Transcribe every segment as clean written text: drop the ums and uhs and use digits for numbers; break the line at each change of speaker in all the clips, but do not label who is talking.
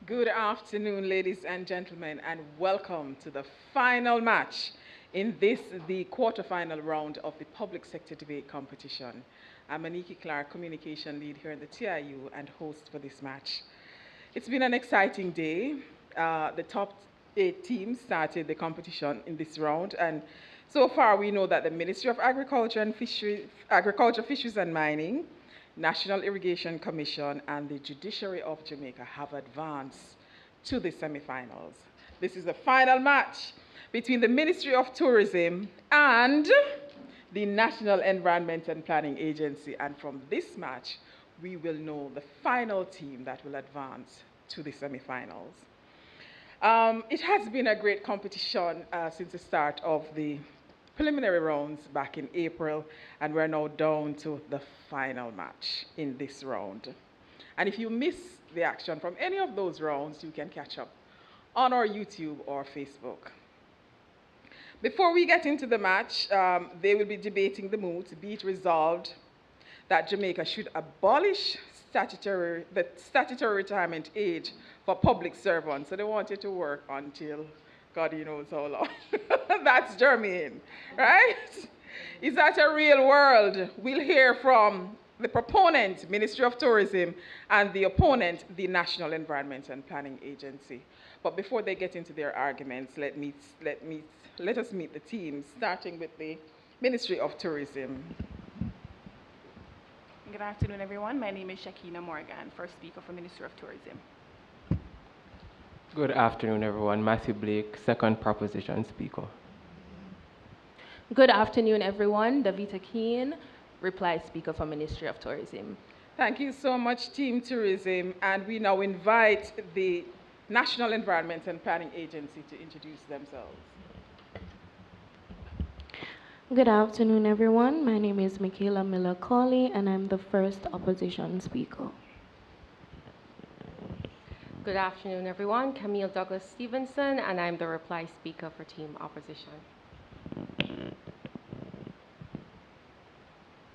Good afternoon, ladies and gentlemen, and welcome to the final match in the quarterfinal round of the public sector debate competition. I'm Aniki Clark, communication lead here in the TIU and host for this match. It's been an exciting day. The top 8 teams started the competition in this round, and so far we know that the Ministry of Agriculture, Fisheries and Mining, National Irrigation Commission, and the Judiciary of Jamaica have advanced to the semifinals. This is the final match between the Ministry of Tourism and the National Environment and Planning Agency, and from this match, we will know the final team that will advance to the semifinals. It has been a great competition since the start of the preliminary rounds back in April, and we're now down to the final match in this round. And if you miss the action from any of those rounds, you can catch up on our YouTube or Facebook. Before we get into the match, they will be debating the MOOT, be it resolved that Jamaica should abolish the statutory retirement age for public servants. So they wanted to work until God knows how long. That's germane, right? Is that a real world? We'll hear from the proponent, Ministry of Tourism, and the opponent, the National Environment and Planning Agency. But before they get into their arguments, let us meet the teams, starting with the Ministry of Tourism.
Good afternoon, everyone. My name is Shakina Morgan, first speaker for Ministry of Tourism.
Good afternoon, everyone. Matthew Blake, second proposition speaker.
Good afternoon, everyone. Davita Keane, reply speaker for Ministry of Tourism.
Thank you so much, Team Tourism. And we now invite the National Environment and Planning Agency to introduce themselves.
Good afternoon, everyone. My name is Michaela Miller-Colley, and I'm the first opposition speaker.
Good afternoon, everyone. Camille Douglas Stevenson, and I'm the reply speaker for Team Opposition.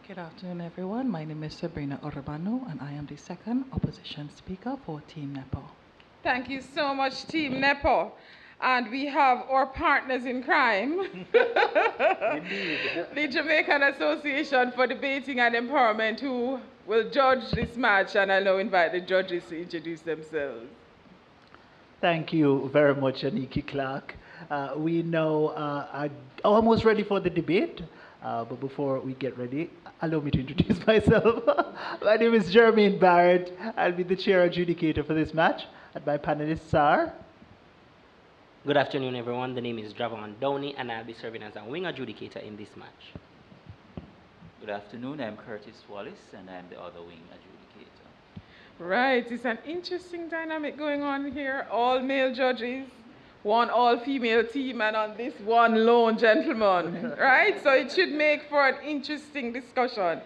Good afternoon, everyone. My name is Sabrina Urbano, and I am the second opposition speaker for Team NEPO.
Thank you so much, Team NEPO. And we have our partners in crime, the Jamaican Association for Debating and Empowerment, who will judge this match, and I'll now invite the judges to introduce themselves.
Thank you very much, Aniki Clark. We now are almost ready for the debate, but before we get ready, allow me to introduce myself. My name is Jermaine Barrett. I'll be the chair adjudicator for this match, and my panelists are...
Good afternoon, everyone. The name is Dravon Downey, and I'll be serving as a wing adjudicator in this match.
Good afternoon. I'm Curtis Wallace, and I'm the other wing adjudicator.
Right. It's an interesting dynamic going on here. All male judges, one all-female team, and on this one lone gentleman. Right? So it should make for an interesting discussion.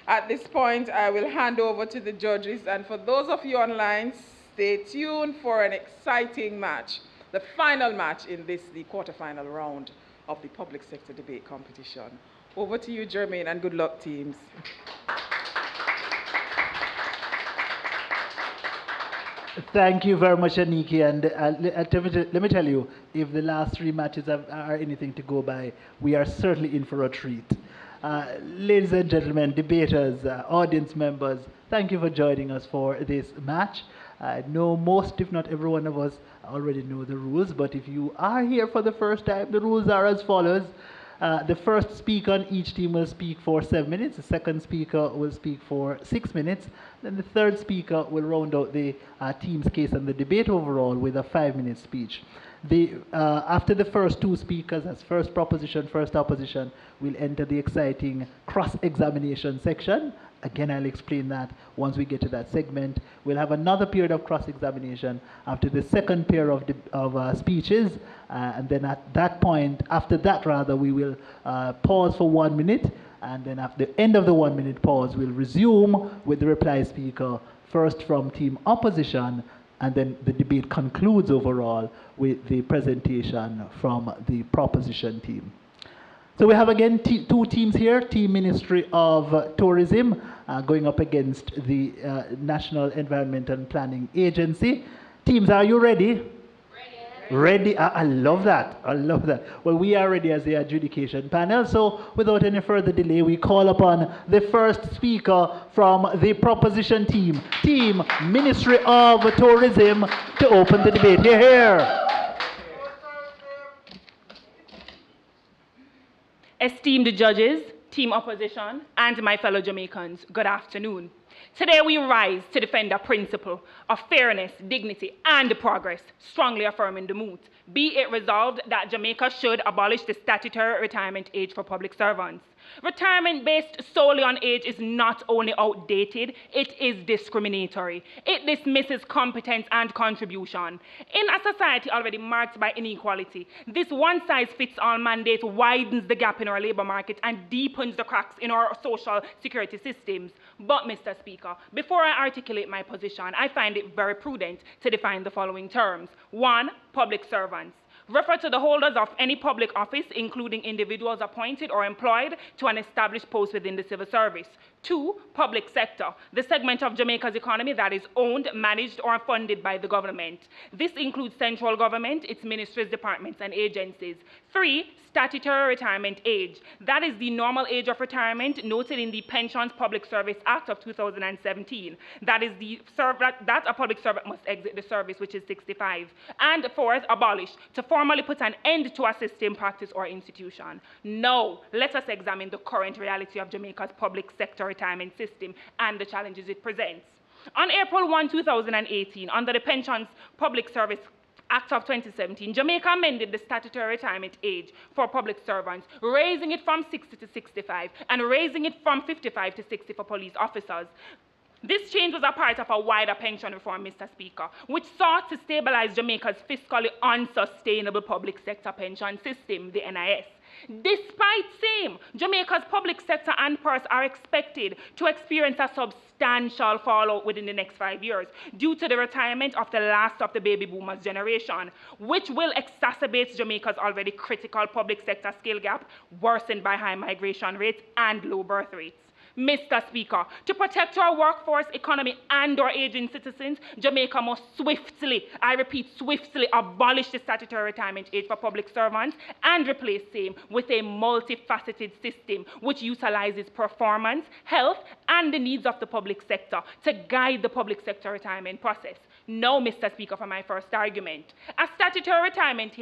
At this point, I will hand over to the judges, and for those of you online, stay tuned for an exciting match. The final match in the quarterfinal round of the public sector debate competition. Over to you, Jermaine, and good luck, teams.
Thank you very much, Aniki. And let me tell you, if the last 3 matches are anything to go by, we are certainly in for a treat. Ladies and gentlemen, debaters, audience members, thank you for joining us for this match. I know most, if not every one of us, already know the rules, but if you are here for the first time, the rules are as follows. The first speaker on each team will speak for 7 minutes, the second speaker will speak for 6 minutes, then the third speaker will round out the team's case and the debate overall with a 5-minute speech. After the first 2 speakers, as first proposition, first opposition, we'll enter the exciting cross-examination section. Again, I'll explain that once we get to that segment. We'll have another period of cross-examination after the second pair of speeches, and then at that point, after that rather, we will pause for 1 minute, and then at the end of the 1-minute pause, we'll resume with the reply speaker, first from Team Opposition, and then the debate concludes overall with the presentation from the proposition team. So we have again 2 teams here, Team Ministry of Tourism going up against the National Environment and Planning Agency. Teams, are you ready? Ready. I love that. I love that. Well, we are ready as the adjudication panel. So without any further delay, we call upon the first speaker from the proposition team, Ministry of Tourism, to open the debate. Here.
Esteemed judges, team opposition, and my fellow Jamaicans, good afternoon. Today we rise to defend a principle of fairness, dignity, and progress, strongly affirming the MOOT. Be it resolved that Jamaica should abolish the statutory retirement age for public servants. Retirement based solely on age is not only outdated, it is discriminatory. It dismisses competence and contribution. In a society already marked by inequality, this one-size-fits-all mandate widens the gap in our labor market and deepens the cracks in our social security systems. But, Mr. Speaker, before I articulate my position, I find it very prudent to define the following terms. 1. Public servants. Refer to the holders of any public office, including individuals appointed or employed to an established post within the civil service. 2. Public sector, the segment of Jamaica's economy that is owned, managed, or funded by the government. This includes central government, its ministries, departments, and agencies. 3. Statutory retirement age. That is the normal age of retirement noted in the Pensions Public Service Act of 2017. That is that a public servant must exit the service, which is 65. And 4th, abolish, to formally put an end to a system, practice, or institution. Now, let us examine the current reality of Jamaica's public sector retirement system and the challenges it presents. On April 1, 2018, under the Pensions Public Service Act of 2017, Jamaica amended the statutory retirement age for public servants, raising it from 60 to 65 and raising it from 55 to 60 for police officers. This change was a part of a wider pension reform, Mr. Speaker, which sought to stabilize Jamaica's fiscally unsustainable public sector pension system, the NIS. Despite same, Jamaica's public sector and purse are expected to experience a substantial fallout within the next 5 years due to the retirement of the last of the baby boomers generation, which will exacerbate Jamaica's already critical public sector skill gap, worsened by high migration rates and low birth rates. Mr. Speaker, to protect our workforce, economy, and our aging citizens, Jamaica must swiftly, I repeat, swiftly abolish the statutory retirement age for public servants and replace same with a multifaceted system which utilizes performance, health, and the needs of the public sector to guide the public sector retirement process. Now, Mr. Speaker, for my first argument. A statutory retirement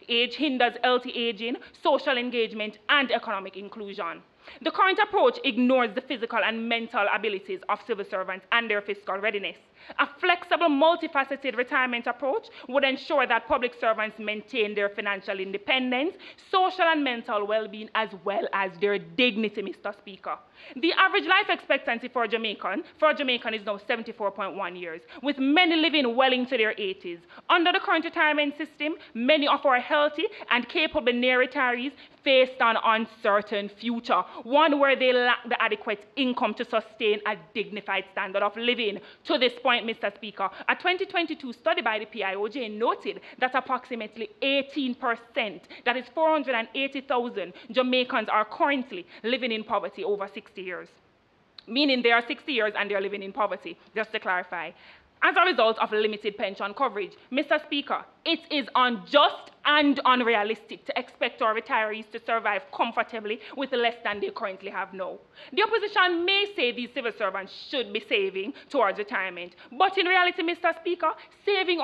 age hinders healthy aging, social engagement, and economic inclusion. The current approach ignores the physical and mental abilities of civil servants and their fiscal readiness. A flexible, multifaceted retirement approach would ensure that public servants maintain their financial independence, social and mental well-being, as well as their dignity, Mr. Speaker. The average life expectancy for a Jamaican is now 74.1 years, with many living well into their 80s. Under the current retirement system, many of our healthy and capable near retirees face an uncertain future, one where they lack the adequate income to sustain a dignified standard of living. To this point, Mr. Speaker, a 2022 study by the PIOJ noted that approximately 18%, that is 480,000 Jamaicans, are currently living in poverty over 60 years. Meaning they are 60 years and they are living in poverty, just to clarify. As a result of limited pension coverage, Mr. Speaker, it is unjust and unrealistic to expect our retirees to survive comfortably with less than they currently have now. The opposition may say these civil servants should be saving towards retirement, but in reality, Mr. Speaker, saving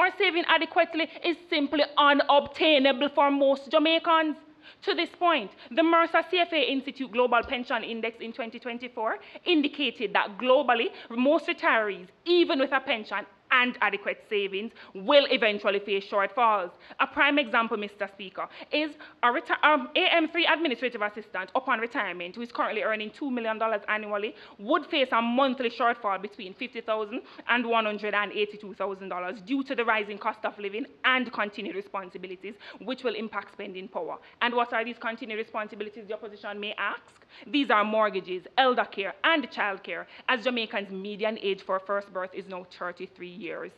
adequately is simply unobtainable for most Jamaicans. To this point, the Mercer CFA Institute Global Pension Index in 2024 indicated that globally, most retirees, even with a pension and adequate savings, will eventually face shortfalls. A prime example, Mr. Speaker, is AM3 administrative assistant upon retirement, who is currently earning $2 million annually, would face a monthly shortfall between $50,000 and $182,000 due to the rising cost of living and continued responsibilities, which will impact spending power. And what are these continued responsibilities, the opposition may ask? These are mortgages, elder care, and child care, as Jamaicans' median age for first birth is now 33 years.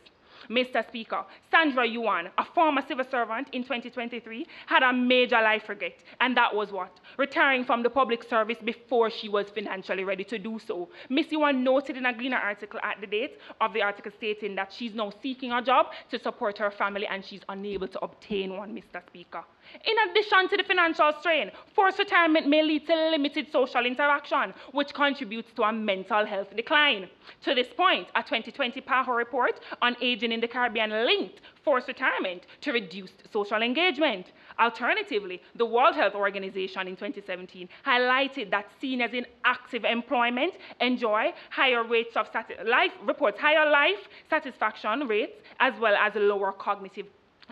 Mr. Speaker, Sandra Yuan, a former civil servant in 2023, had a major life regret, and that was what? Retiring from the public service before she was financially ready to do so. Ms. Yuan noted in a Gleaner article at the date of the article stating that she's now seeking a job to support her family and she's unable to obtain one, Mr. Speaker. In addition to the financial strain, forced retirement may lead to limited social interaction, which contributes to a mental health decline. To this point, a 2020 PAHO report on aging in the Caribbean linked forced retirement to reduced social engagement. Alternatively, the World Health Organization in 2017 highlighted that seniors in active employment enjoy higher rates of higher life satisfaction rates as well as lower cognitive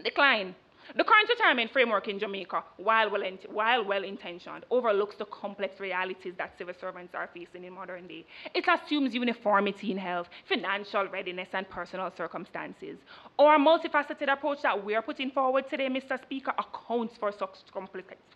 decline. The current retirement framework in Jamaica, while well-intentioned, overlooks the complex realities that civil servants are facing in modern day. It assumes uniformity in health, financial readiness, and personal circumstances. Our multifaceted approach that we are putting forward today, Mr. Speaker, accounts for such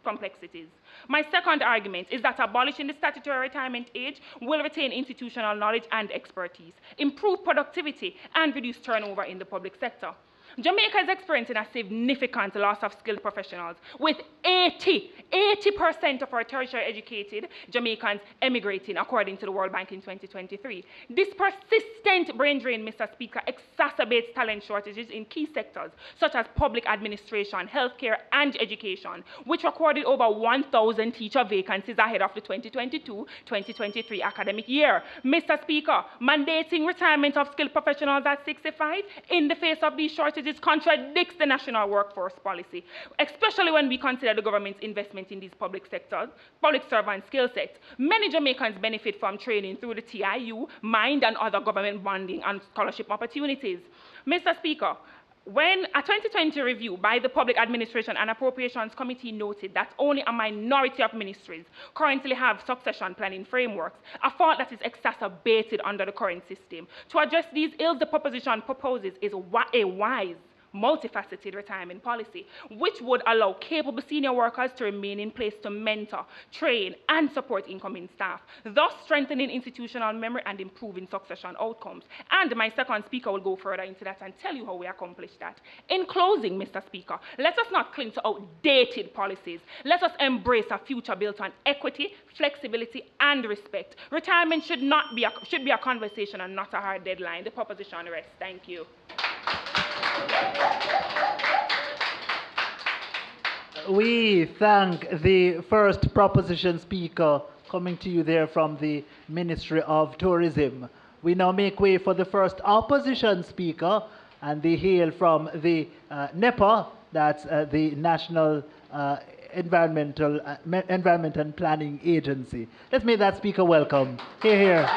complexities. My second argument is that abolishing the statutory retirement age will retain institutional knowledge and expertise, improve productivity, and reduce turnover in the public sector. Jamaica is experiencing a significant loss of skilled professionals, with 80% of our tertiary educated Jamaicans emigrating, according to the World Bank in 2023. This persistent brain drain, Mr. Speaker, exacerbates talent shortages in key sectors, such as public administration, healthcare, and education, which recorded over 1,000 teacher vacancies ahead of the 2022-2023 academic year. Mr. Speaker, mandating retirement of skilled professionals at 65 in the face of these shortages contradicts the national workforce policy, especially when we consider the government's investment in these public servant skill sets. Many Jamaicans benefit from training through the TIU, MIND, and other government bonding and scholarship opportunities. Mr. Speaker, when a 2020 review by the Public Administration and Appropriations Committee noted that only a minority of ministries currently have succession planning frameworks, a fault that is exacerbated under the current system. To address these ills, the proposition proposes is a wise, multifaceted retirement policy, which would allow capable senior workers to remain in place to mentor, train, and support incoming staff, thus strengthening institutional memory and improving succession outcomes. And my second speaker will go further into that and tell you how we accomplish that. In closing, Mr. Speaker, let us not cling to outdated policies. Let us embrace a future built on equity, flexibility, and respect. Retirement should be a conversation and not a hard deadline. The proposition rests. Thank you.
We thank the first proposition speaker coming to you there from the Ministry of Tourism. We now make way for the first opposition speaker, and they hail from the NEPA, that's the National Environment and Planning Agency. Let's make that speaker welcome. Hear, hear.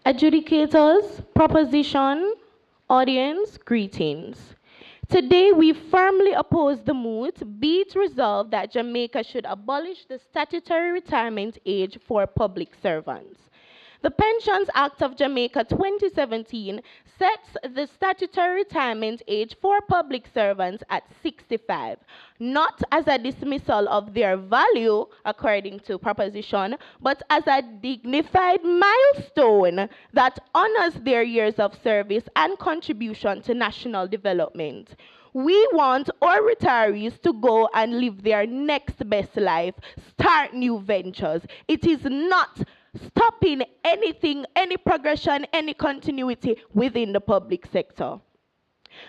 Adjudicators, proposition, audience, greetings. Today, we firmly oppose the MOOT, be it resolved that Jamaica should abolish the statutory retirement age for public servants. The Pensions Act of Jamaica 2017 sets the statutory retirement age for public servants at 65, not as a dismissal of their value, according to proposition, but as a dignified milestone that honors their years of service and contribution to national development. We want our retirees to go and live their next best life, start new ventures. It is not stopping anything, any progression, any continuity within the public sector.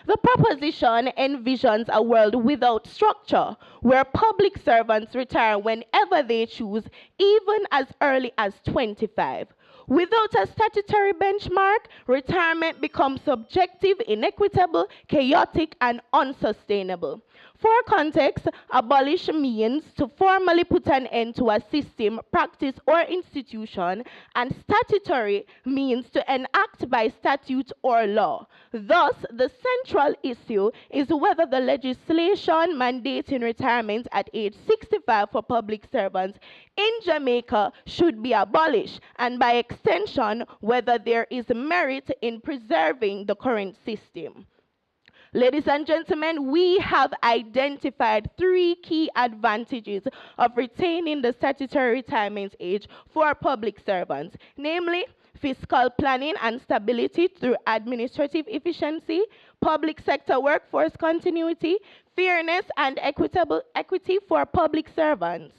The proposition envisions a world without structure, where public servants retire whenever they choose, even as early as 25. Without a statutory benchmark, retirement becomes subjective, inequitable, chaotic, and unsustainable. For context, abolish means to formally put an end to a system, practice, or institution, and statutory means to enact by statute or law. Thus, the central issue is whether the legislation mandating retirement at age 65 for public servants in Jamaica should be abolished, and by extension, whether there is merit in preserving the current system. Ladies and gentlemen, we have identified 3 key advantages of retaining the statutory retirement age for public servants, namely fiscal planning and stability through administrative efficiency, public sector workforce continuity, fairness and equity for public servants.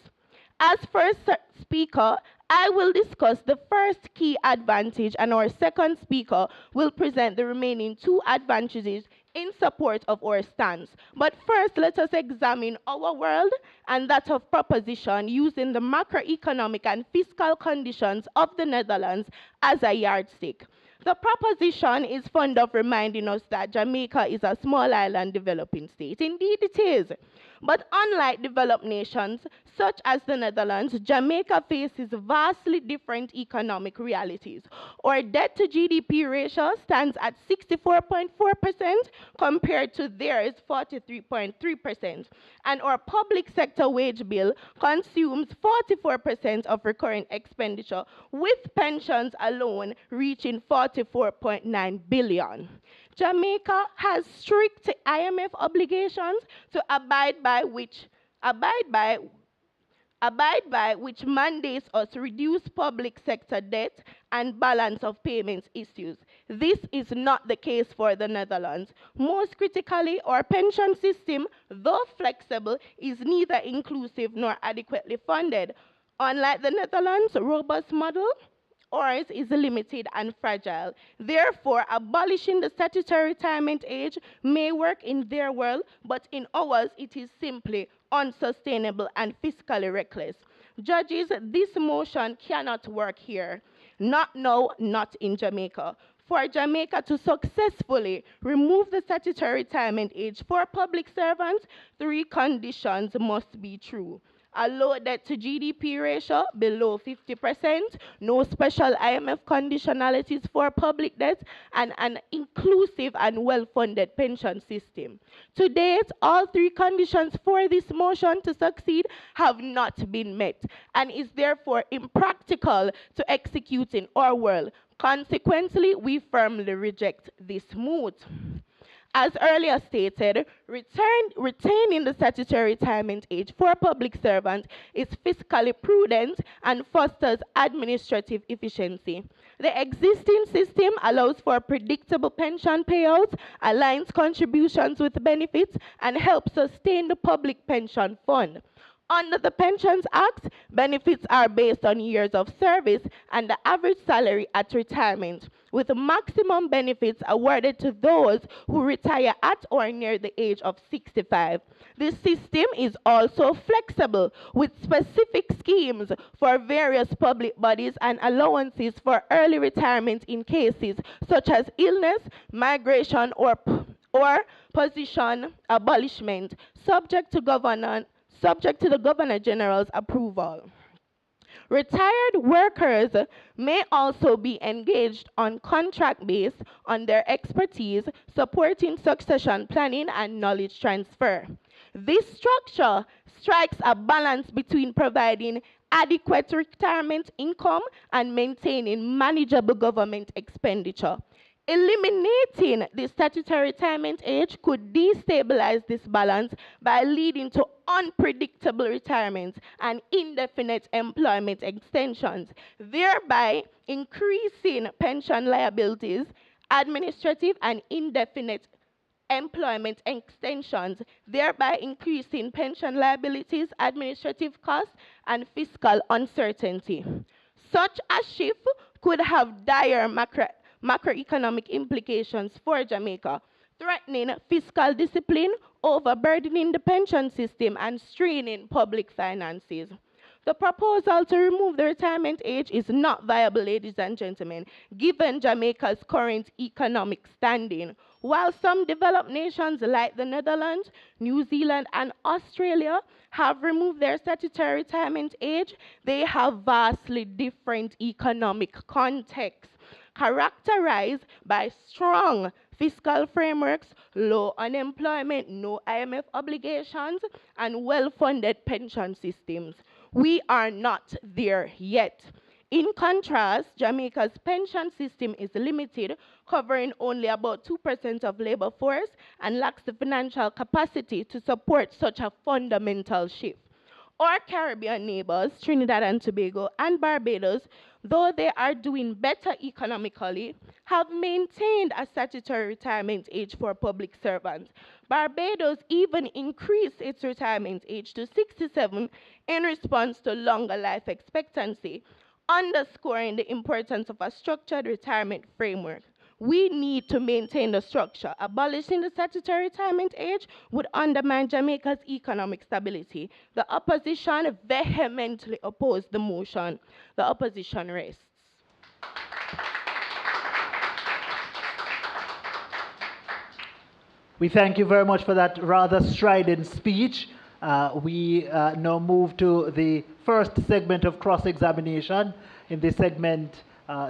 As first speaker, I will discuss the first key advantage, and our second speaker will present the remaining 2 advantages in support of our stance. But first, let us examine our world and that of proposition using the macroeconomic and fiscal conditions of the Netherlands as a yardstick. The proposition is fond of reminding us that Jamaica is a small island developing state. Indeed, it is. But unlike developed nations, such as the Netherlands, Jamaica faces vastly different economic realities. Our debt to GDP ratio stands at 64.4% compared to theirs 43.3%. And our public sector wage bill consumes 44% of recurrent expenditure, with pensions alone reaching 44.9 billion. Jamaica has strict IMF obligations to abide by which mandates us to reduce public sector debt and balance of payments issues. This is not the case for the Netherlands. Most critically, our pension system, though flexible, is neither inclusive nor adequately funded. Unlike the Netherlands' robust model, ours is limited and fragile. Therefore, abolishing the statutory retirement age may work in their world, but in ours it is simply unsustainable and fiscally reckless. Judges, this motion cannot work here. Not now, not in Jamaica. For Jamaica to successfully remove the statutory retirement age for public servants, 3 conditions must be true. A low debt to GDP ratio below 50%, no special IMF conditionalities for public debt, and an inclusive and well-funded pension system. To date, all 3 conditions for this motion to succeed have not been met, and is therefore impractical to execute in our world. Consequently, we firmly reject this MOOT. As earlier stated, retaining the statutory retirement age for public servants is fiscally prudent and fosters administrative efficiency. The existing system allows for predictable pension payouts, aligns contributions with benefits, and helps sustain the public pension fund. Under the Pensions Act, benefits are based on years of service and the average salary at retirement, with maximum benefits awarded to those who retire at or near the age of 65. This system is also flexible, with specific schemes for various public bodies and allowances for early retirement in cases such as illness, migration, or position abolishment, subject to the Governor General's approval. Retired workers may also be engaged on contract based on their expertise, supporting succession planning and knowledge transfer. This structure strikes a balance between providing adequate retirement income and maintaining manageable government expenditure. Eliminating the statutory retirement age could destabilize this balance by leading to unpredictable retirement and indefinite employment extensions, thereby increasing pension liabilities, administrative and indefinite employment extensions, thereby increasing pension liabilities, administrative costs, and fiscal uncertainty. Such a shift could have dire macroeconomic implications for Jamaica, threatening fiscal discipline, overburdening the pension system, and straining public finances. The proposal to remove the retirement age is not viable, ladies and gentlemen, given Jamaica's current economic standing. While some developed nations like the Netherlands, New Zealand, and Australia have removed their statutory retirement age, they have vastly different economic contexts, characterized by strong fiscal frameworks, low unemployment, no IMF obligations, and well-funded pension systems. We are not there yet. In contrast, Jamaica's pension system is limited, covering only about 2% of labor force and lacks the financial capacity to support such a fundamental shift. Our Caribbean neighbors, Trinidad and Tobago and Barbados, though they are doing better economically, have maintained a statutory retirement age for public servants. Barbados even increased its retirement age to 67 in response to longer life expectancy, underscoring the importance of a structured retirement framework. We need to maintain the structure. Abolishing the statutory retirement age would undermine Jamaica's economic stability. The opposition vehemently opposed the motion. The opposition rests.
We thank you very much for that rather strident speech. We now move to the first segment of cross-examination. In this segment,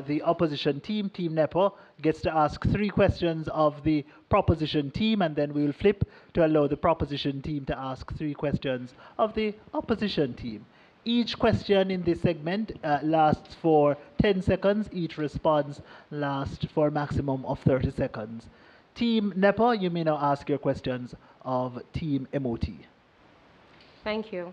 the opposition team, Team Nepo, gets to ask 3 questions of the proposition team, and then we will flip to allow the proposition team to ask 3 questions of the opposition team. Each question in this segment lasts for 10 seconds. Each response lasts for a maximum of 30 seconds. Team Nepo, you may now ask your questions of Team MOT.
Thank you.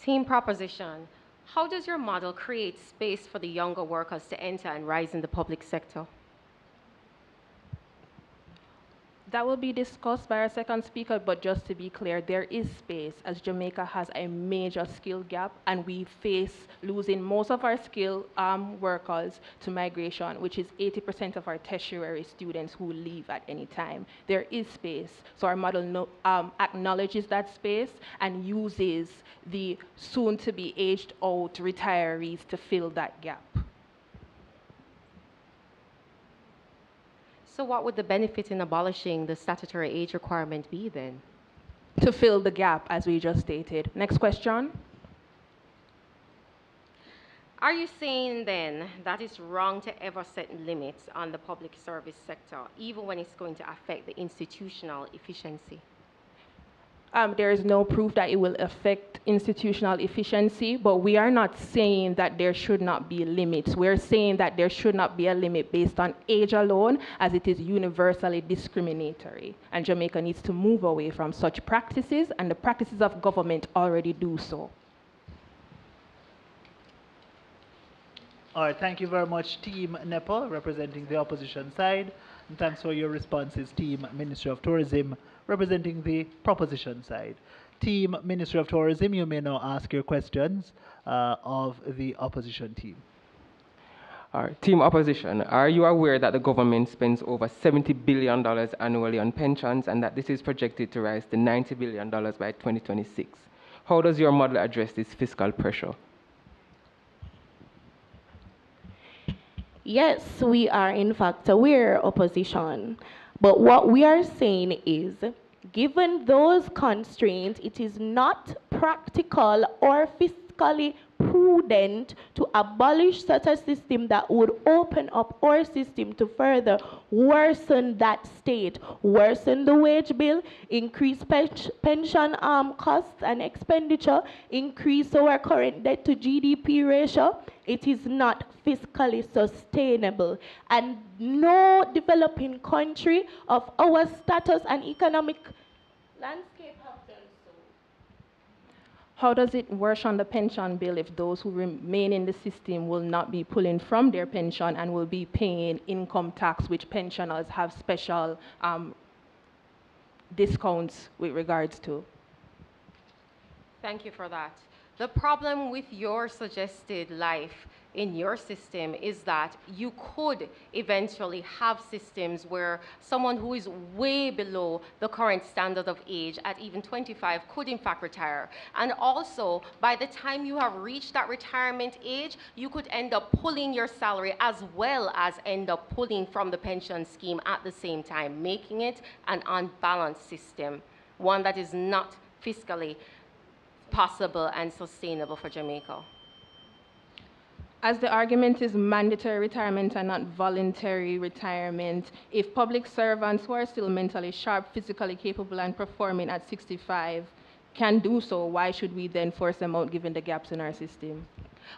Team Proposition, how does your model create space for the younger workers to enter and rise in the public sector?
That will be discussed by our second speaker, but just to be clear, there is space as Jamaica has a major skill gap and we face losing most of our skilled workers to migration, which is 80% of our tertiary students who leave at any time. There is space. So our model acknowledges that space and uses the soon-to-be aged-out retirees to fill that gap.
So what would the benefit in abolishing the statutory age requirement be then?
To fill the gap, as we just stated. Next question.
Are you saying then that it's wrong to ever set limits on the public service sector, even when it's going to affect the institutional efficiency?
There is no proof that it will affect institutional efficiency, but we are not saying that there should not be limits. We're saying that there should not be a limit based on age alone, as it is universally discriminatory. And Jamaica needs to move away from such practices, and the practices of government already do so.
All right, thank you very much, Team Nepo, representing the opposition side. And thanks for your responses, Team Ministry of Tourism, representing the proposition side. Team Ministry of Tourism, you may now ask your questions of the opposition team.
All right. Team Opposition, are you aware that the government spends over $70 billion annually on pensions and that this is projected to rise to $90 billion by 2026? How does your model address this fiscal pressure?
Yes, we are in fact aware, opposition. But what we are saying is, given those constraints, it is not practical or fiscally prudent to abolish such a system that would open up our system to further worsen that state, worsen the wage bill, increase pension costs and expenditure, increase our current debt to GDP ratio. It is not fiscally sustainable, and no developing country of our status and economic landscape have done so.
How does it work on the pension bill if those who remain in the system will not be pulling from their pension and will be paying income tax, which pensioners have special discounts with regards to?
Thank you for that. The problem with your suggested life in your system is that you could eventually have systems where someone who is way below the current standard of age at even 25 could in fact retire. And also, by the time you have reached that retirement age, you could end up pulling your salary as well as end up pulling from the pension scheme at the same time, making it an unbalanced system, one that is not fiscally possible and sustainable for Jamaica.
As the argument is mandatory retirement and not voluntary retirement, if public servants who are still mentally sharp, physically capable, and performing at 65 can do so, why should we then force them out given the gaps in our system?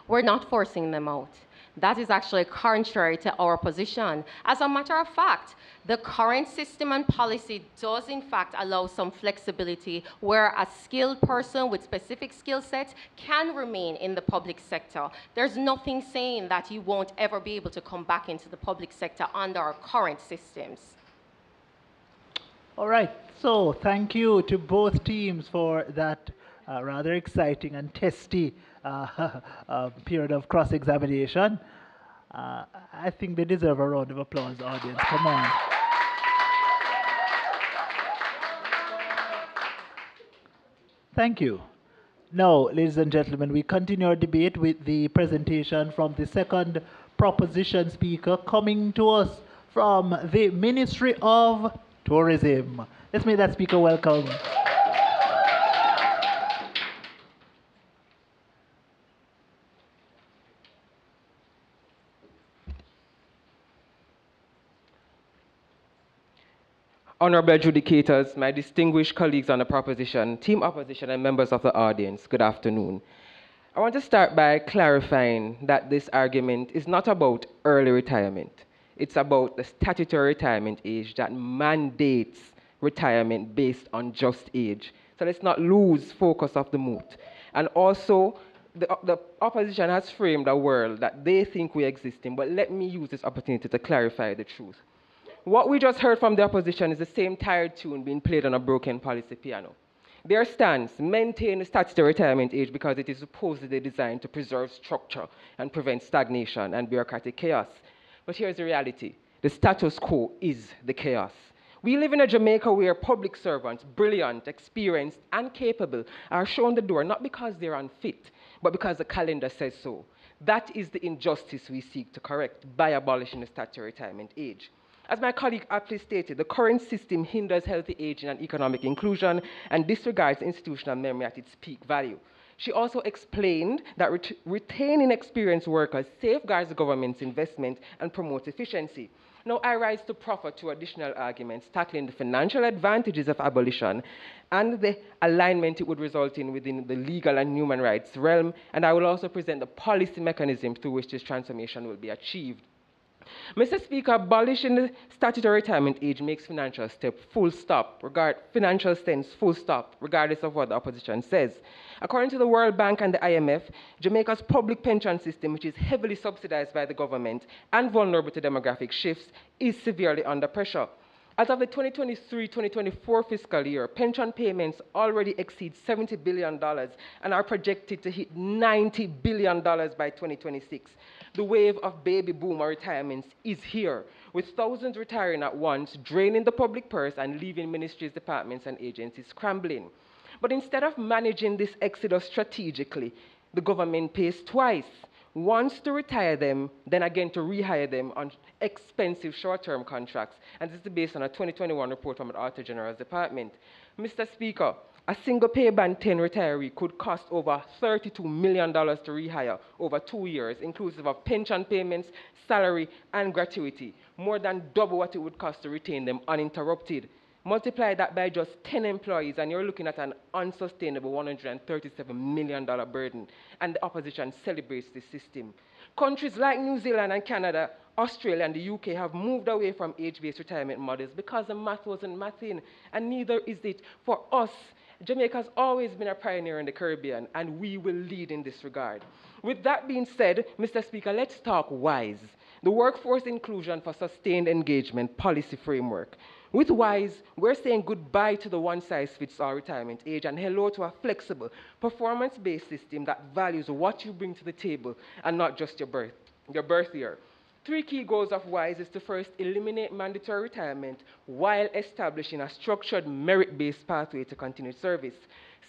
We're not forcing them out. That is actually contrary to our position. As a matter of fact, the current system and policy does in fact allow some flexibility where a skilled person with specific skill sets can remain in the public sector. There's nothing saying that you won't ever be able to come back into the public sector under our current systems.
All right, so thank you to both teams for that rather exciting and testy period of cross-examination. I think they deserve a round of applause, audience. Come on. Thank you. Now, ladies and gentlemen, we continue our debate with the presentation from the second proposition speaker coming to us from the Ministry of Tourism. Let's make that speaker welcome.
Honorable adjudicators, my distinguished colleagues on the proposition, team opposition, and members of the audience, good afternoon. I want to start by clarifying that this argument is not about early retirement. It's about the statutory retirement age that mandates retirement based on just age. So let's not lose focus of the MOOT. And also, the opposition has framed a world that they think we exist in, but let me use this opportunity to clarify the truth. What we just heard from the opposition is the same tired tune being played on a broken policy piano. Their stance, maintain the statutory retirement age because it is supposedly designed to preserve structure and prevent stagnation and bureaucratic chaos. But here's the reality. The status quo is the chaos. We live in a Jamaica where public servants, brilliant, experienced, and capable, are shown the door not because they're unfit, but because the calendar says so. That is the injustice we seek to correct by abolishing the statutory retirement age. As my colleague aptly stated, the current system hinders healthy aging and economic inclusion and disregards institutional memory at its peak value. She also explained that retaining experienced workers safeguards the government's investment and promotes efficiency. Now, I rise to proffer two additional arguments tackling the financial advantages of abolition and the alignment it would result in within the legal and human rights realm, and I will also present the policy mechanism through which this transformation will be achieved. Mr. Speaker, abolishing the statutory retirement age makes financial sense, full stop, regardless of what the opposition says. According to the World Bank and the IMF, Jamaica's public pension system, which is heavily subsidized by the government and vulnerable to demographic shifts, is severely under pressure. As of the 2023-2024 fiscal year, pension payments already exceed $70 billion and are projected to hit $90 billion by 2026. The wave of baby boomer retirements is here, with thousands retiring at once, draining the public purse and leaving ministries, departments, and agencies scrambling. But instead of managing this exodus strategically, the government pays twice. Once to retire them, then again to rehire them on expensive short-term contracts. And this is based on a 2021 report from the Auditor General's Department. Mr. Speaker, a single pay band 10 retiree could cost over $32 million to rehire over 2 years, inclusive of pension payments, salary, and gratuity, more than double what it would cost to retain them uninterrupted. Multiply that by just 10 employees, and you're looking at an unsustainable $137 million burden, and the opposition celebrates this system. Countries like New Zealand and Canada, Australia and the UK have moved away from age-based retirement models because the math wasn't mathing, and neither is it for us. Jamaica has always been a pioneer in the Caribbean, and we will lead in this regard. With that being said, Mr. Speaker, let's talk WISE, the Workforce Inclusion for Sustained Engagement Policy Framework. With WISE, we're saying goodbye to the one-size-fits-all retirement age and hello to a flexible, performance-based system that values what you bring to the table and not just your birth year. 3 key goals of WISE is to first eliminate mandatory retirement while establishing a structured merit-based pathway to continued service.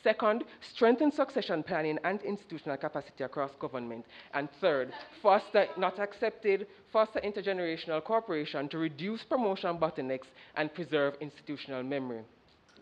Second, strengthen succession planning and institutional capacity across government. And third, foster intergenerational cooperation to reduce promotion bottlenecks and preserve institutional memory.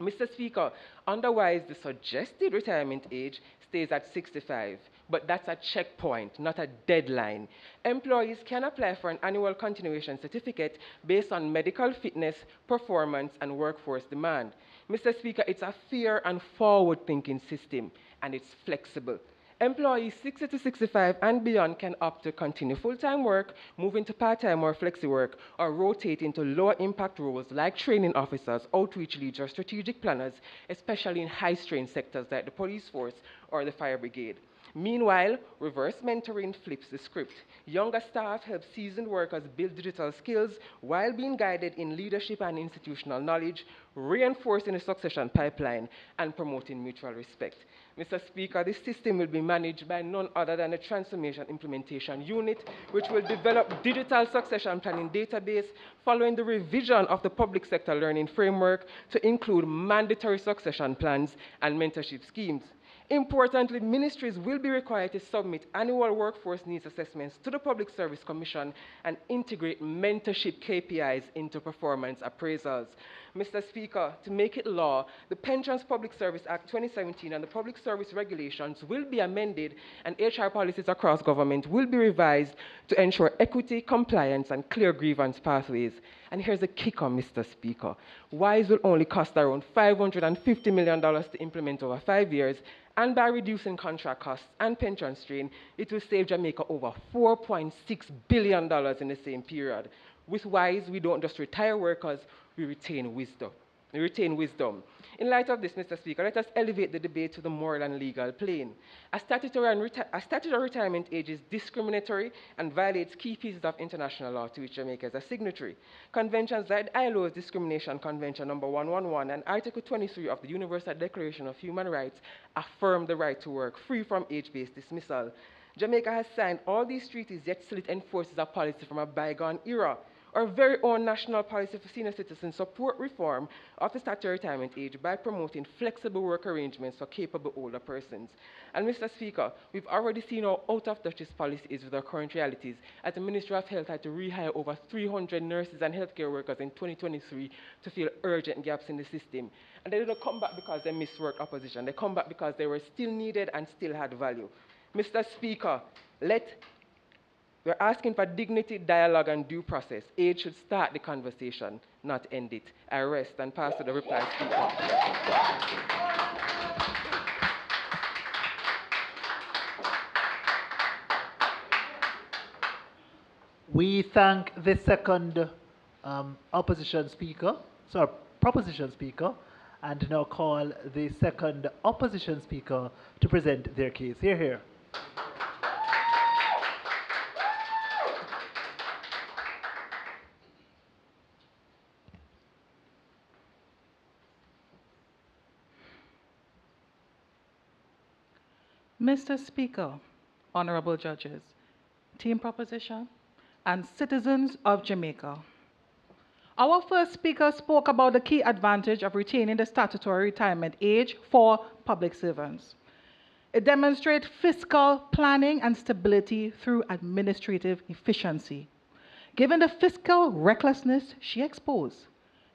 Mr. Speaker, under WISE, the suggested retirement age stays at 65, but that's a checkpoint, not a deadline. Employees can apply for an annual continuation certificate based on medical fitness, performance, and workforce demand. Mr. Speaker, it's a fair and forward-thinking system, and it's flexible. Employees 60 to 65 and beyond can opt to continue full-time work, move into part-time or flexi work, or rotate into lower impact roles like training officers, outreach leads, or strategic planners, especially in high-strain sectors like the police force or the fire brigade. Meanwhile, reverse mentoring flips the script. Younger staff help seasoned workers build digital skills while being guided in leadership and institutional knowledge, reinforcing the succession pipeline and promoting mutual respect. Mr. Speaker, this system will be managed by none other than the Transformation Implementation Unit, which will develop digital succession planning database following the revision of the public sector learning framework to include mandatory succession plans and mentorship schemes. Importantly, ministries will be required to submit annual workforce needs assessments to the Public Service Commission and integrate mentorship KPIs into performance appraisals. Mr. Speaker, to make it law, the Pensions Public Service Act 2017 and the Public Service Regulations will be amended and HR policies across government will be revised to ensure equity, compliance, and clear grievance pathways. And here's a kicker, Mr. Speaker. WISE will only cost around $550 million to implement over 5 years, and by reducing contract costs and pension strain, it will save Jamaica over $4.6 billion in the same period. With WISE, we don't just retire workers, we retain wisdom. In light of this, Mr. Speaker, let us elevate the debate to the moral and legal plane. A statutory retirement age is discriminatory and violates key pieces of international law to which Jamaica is a signatory. Conventions like ILO's Discrimination Convention No. 111 and Article 23 of the Universal Declaration of Human Rights affirm the right to work free from age-based dismissal. Jamaica has signed all these treaties, yet still it enforces a policy from a bygone era. Our very own national policy for senior citizens support reform of the statutory retirement age by promoting flexible work arrangements for capable older persons. And Mr. Speaker, we've already seen how out of touch this policy is with our current realities, as the Ministry of Health had to rehire over 300 nurses and healthcare workers in 2023 to fill urgent gaps in the system. And they didn't come back because they missed work opposition. They come back because they were still needed and still had value. Mr. Speaker, we're asking for dignity, dialogue, and due process. Age should start the conversation, not end it. I rest and pass to the reply speaker.
We thank the second proposition speaker, and now call the second opposition speaker to present their case. Hear, hear.
Mr. Speaker, honorable judges, team proposition, and citizens of Jamaica. Our first speaker spoke about the key advantage of retaining the statutory retirement age for public servants. It demonstrates fiscal planning and stability through administrative efficiency. Given the fiscal recklessness she exposed,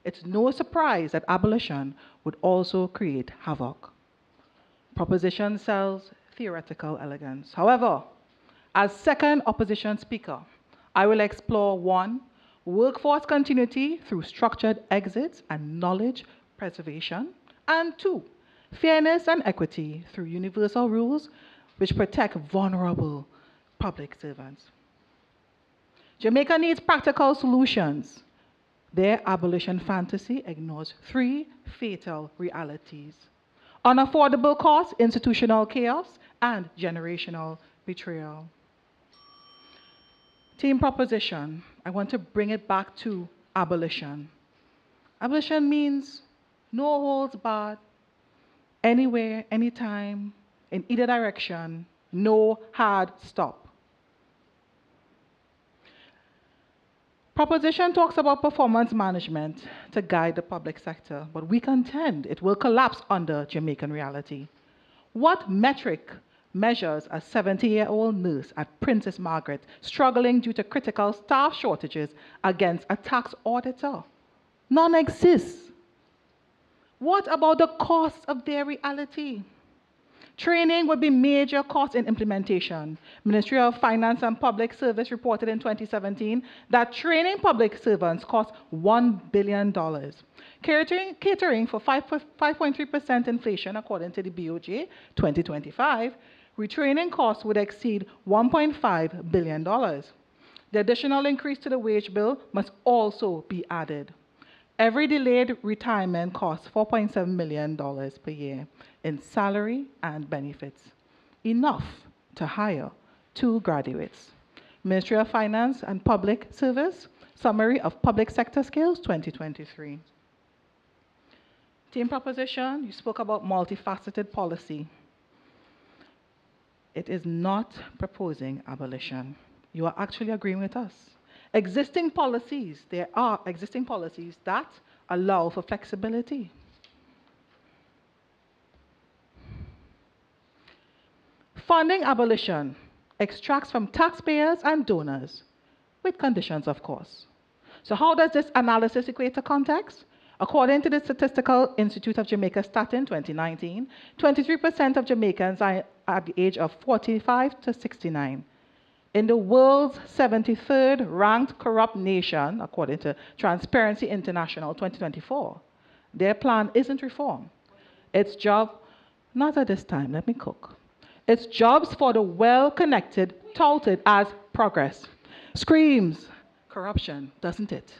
it's no surprise that abolition would also create havoc. Proposition sells theoretical elegance. However, as second opposition speaker, I will explore 1, workforce continuity through structured exits and knowledge preservation, and 2, fairness and equity through universal rules which protect vulnerable public servants. Jamaica needs practical solutions. Their abolition fantasy ignores 3 fatal realities: unaffordable costs, institutional chaos, and generational betrayal. Team proposition, I want to bring it back to abolition. Abolition means no holds barred, anywhere, anytime, in either direction, no hard stop. Proposition talks about performance management to guide the public sector, but we contend it will collapse under Jamaican reality. What metric measures a 70-year-old nurse at Princess Margaret struggling due to critical staff shortages against a tax auditor? None exists. What about the costs of their reality? Training would be major cost in implementation. Ministry of Finance and Public Service reported in 2017 that training public servants cost $1 billion. Catering for 5.3% inflation according to the BOJ 2025, retraining costs would exceed $1.5 billion. The additional increase to the wage bill must also be added. Every delayed retirement costs $4.7 million per year in salary and benefits, enough to hire 2 graduates. Ministry of Finance and Public Service, Summary of Public Sector Skills 2023. Team proposition, you spoke about multifaceted policy. It is not proposing abolition. You are actually agreeing with us. Existing policies, there are existing policies that allow for flexibility. Funding abolition extracts from taxpayers and donors, with conditions, of course. So how does this analysis equate to context? According to the Statistical Institute of Jamaica stat in 2019, 23% of Jamaicans are at the age of 45 to 69. In the world's 73rd ranked corrupt nation, according to Transparency International 2024, their plan isn't reform. It's job, not at this time, let me cook. It's jobs for the well-connected, touted as progress. Screams corruption, doesn't it?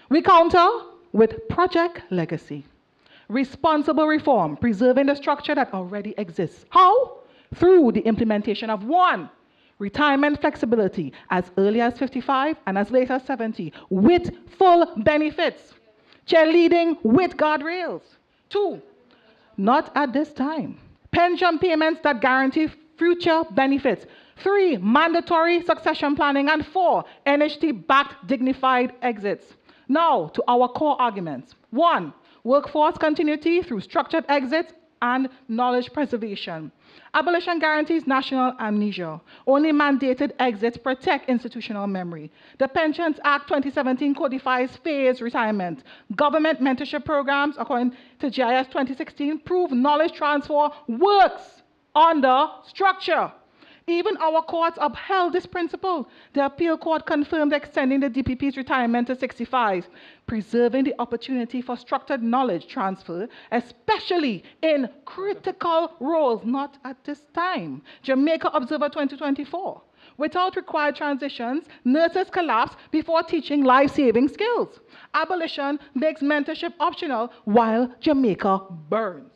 We counter with Project Legacy. Responsible reform, preserving the structure that already exists. How? Through the implementation of 1, retirement flexibility as early as 55 and as late as 70 with full benefits. Cheerleading with guardrails. 2, not at this time. Pension payments that guarantee future benefits. 3, mandatory succession planning. And 4, NHT-backed dignified exits. Now, to our core arguments. 1, workforce continuity through structured exits and knowledge preservation. Abolition guarantees national amnesia. Only mandated exits protect institutional memory. The Pensions Act 2017 codifies phased retirement. Government mentorship programs, according to GIS 2016, prove knowledge transfer works under structure. Even our courts upheld this principle. The appeal court confirmed extending the DPP's retirement to 65, preserving the opportunity for structured knowledge transfer, especially in critical roles, not at this time. Jamaica Observer 2024. Without required transitions, nurses collapse before teaching life-saving skills. Abolition makes mentorship optional while Jamaica burns.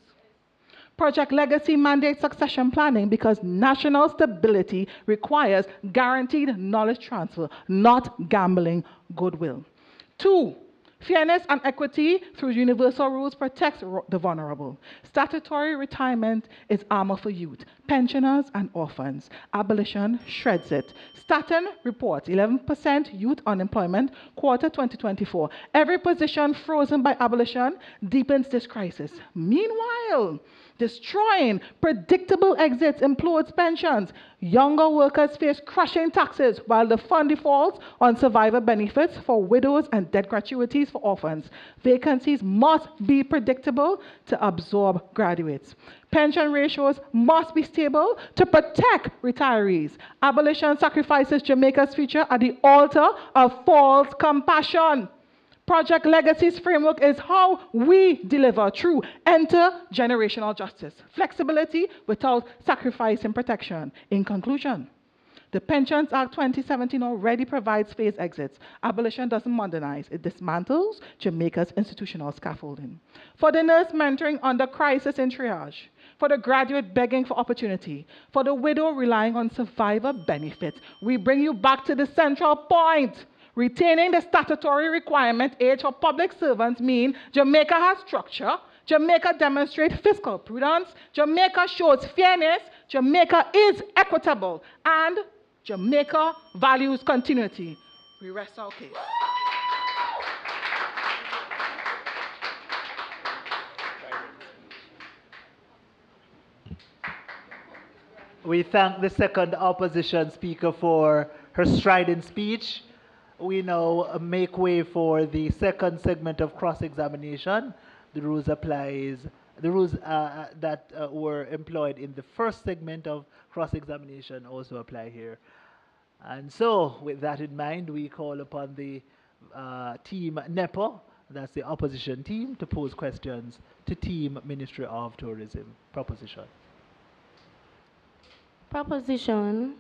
Project Legacy mandates succession planning because national stability requires guaranteed knowledge transfer, not gambling goodwill. 2, fairness and equity through universal rules protects the vulnerable. Statutory retirement is armor for youth, pensioners and orphans. Abolition shreds it. Staten reports 11% youth unemployment, quarter 2024. Every position frozen by abolition deepens this crisis. Meanwhile, destroying predictable exits implodes pensions. Younger workers face crushing taxes while the fund defaults on survivor benefits for widows and death gratuities for orphans. Vacancies must be predictable to absorb graduates. Pension ratios must be stable to protect retirees. Abolition sacrifices Jamaica's future at the altar of false compassion. Project Legacy's framework is how we deliver true intergenerational justice. Flexibility without sacrificing protection. In conclusion, the Pensions Act 2017 already provides phased exits. Abolition doesn't modernize, it dismantles Jamaica's institutional scaffolding. For the nurse mentoring under crisis in triage, for the graduate begging for opportunity, for the widow relying on survivor benefits, we bring you back to the central point. Retaining the statutory requirement age for public servants mean Jamaica has structure, Jamaica demonstrates fiscal prudence, Jamaica shows fairness, Jamaica is equitable, and Jamaica values continuity. We rest our case.
We thank the second opposition speaker for her strident speech. We now make way for the second segment of cross-examination. The rules that were employed in the first segment of cross-examination also apply here. And so, with that in mind, we call upon the team NEPO, that's the opposition team, to pose questions to Team Ministry of Tourism. Proposition.
Proposition: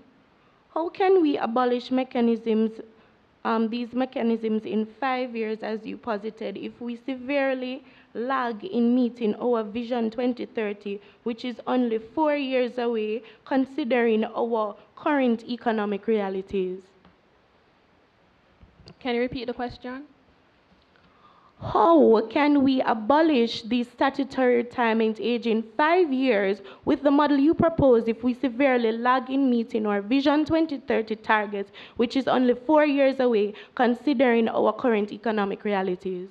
how can we abolish these mechanisms in 5 years, as you posited, if we severely lag in meeting our Vision 2030, which is only 4 years away, considering our current economic realities?
Can you repeat the question?
How can we abolish the statutory retirement age in 5 years with the model you propose if we severely lag in meeting our Vision 2030 targets, which is only 4 years away, considering our current economic realities?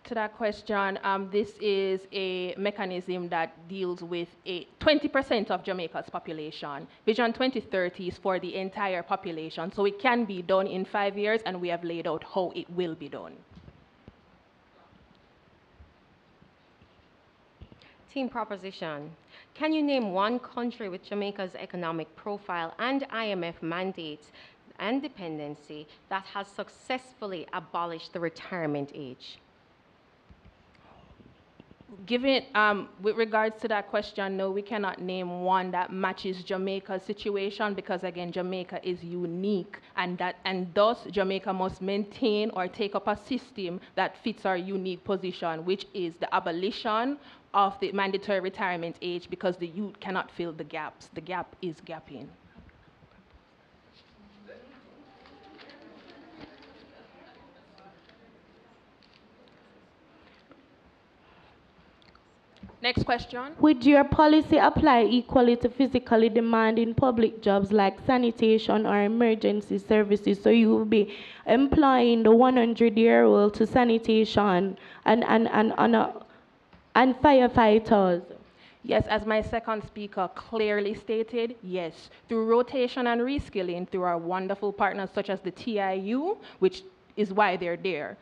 To that question, this is a mechanism that deals with 20% of Jamaica's population. Vision 2030 is for the entire population, so it can be done in 5 years, and we have laid out how it will be done.
Team proposition. Can you name one country with Jamaica's economic profile and IMF mandates and dependency that has successfully abolished the retirement age?
With regards to that question, no, we cannot name one that matches Jamaica's situation, because again, Jamaica is unique, and thus Jamaica must maintain or take up a system that fits our unique position, which is the abolition of the mandatory retirement age, because the youth cannot fill the gaps. The gap is gapping. Next question.
Would your policy apply equally to physically demanding public jobs like sanitation or emergency services? So you will be employing the 100-year-old to sanitation and firefighters?
Yes, as my second speaker clearly stated, yes. Through rotation and reskilling, through our wonderful partners such as the TIU, which is why they're there.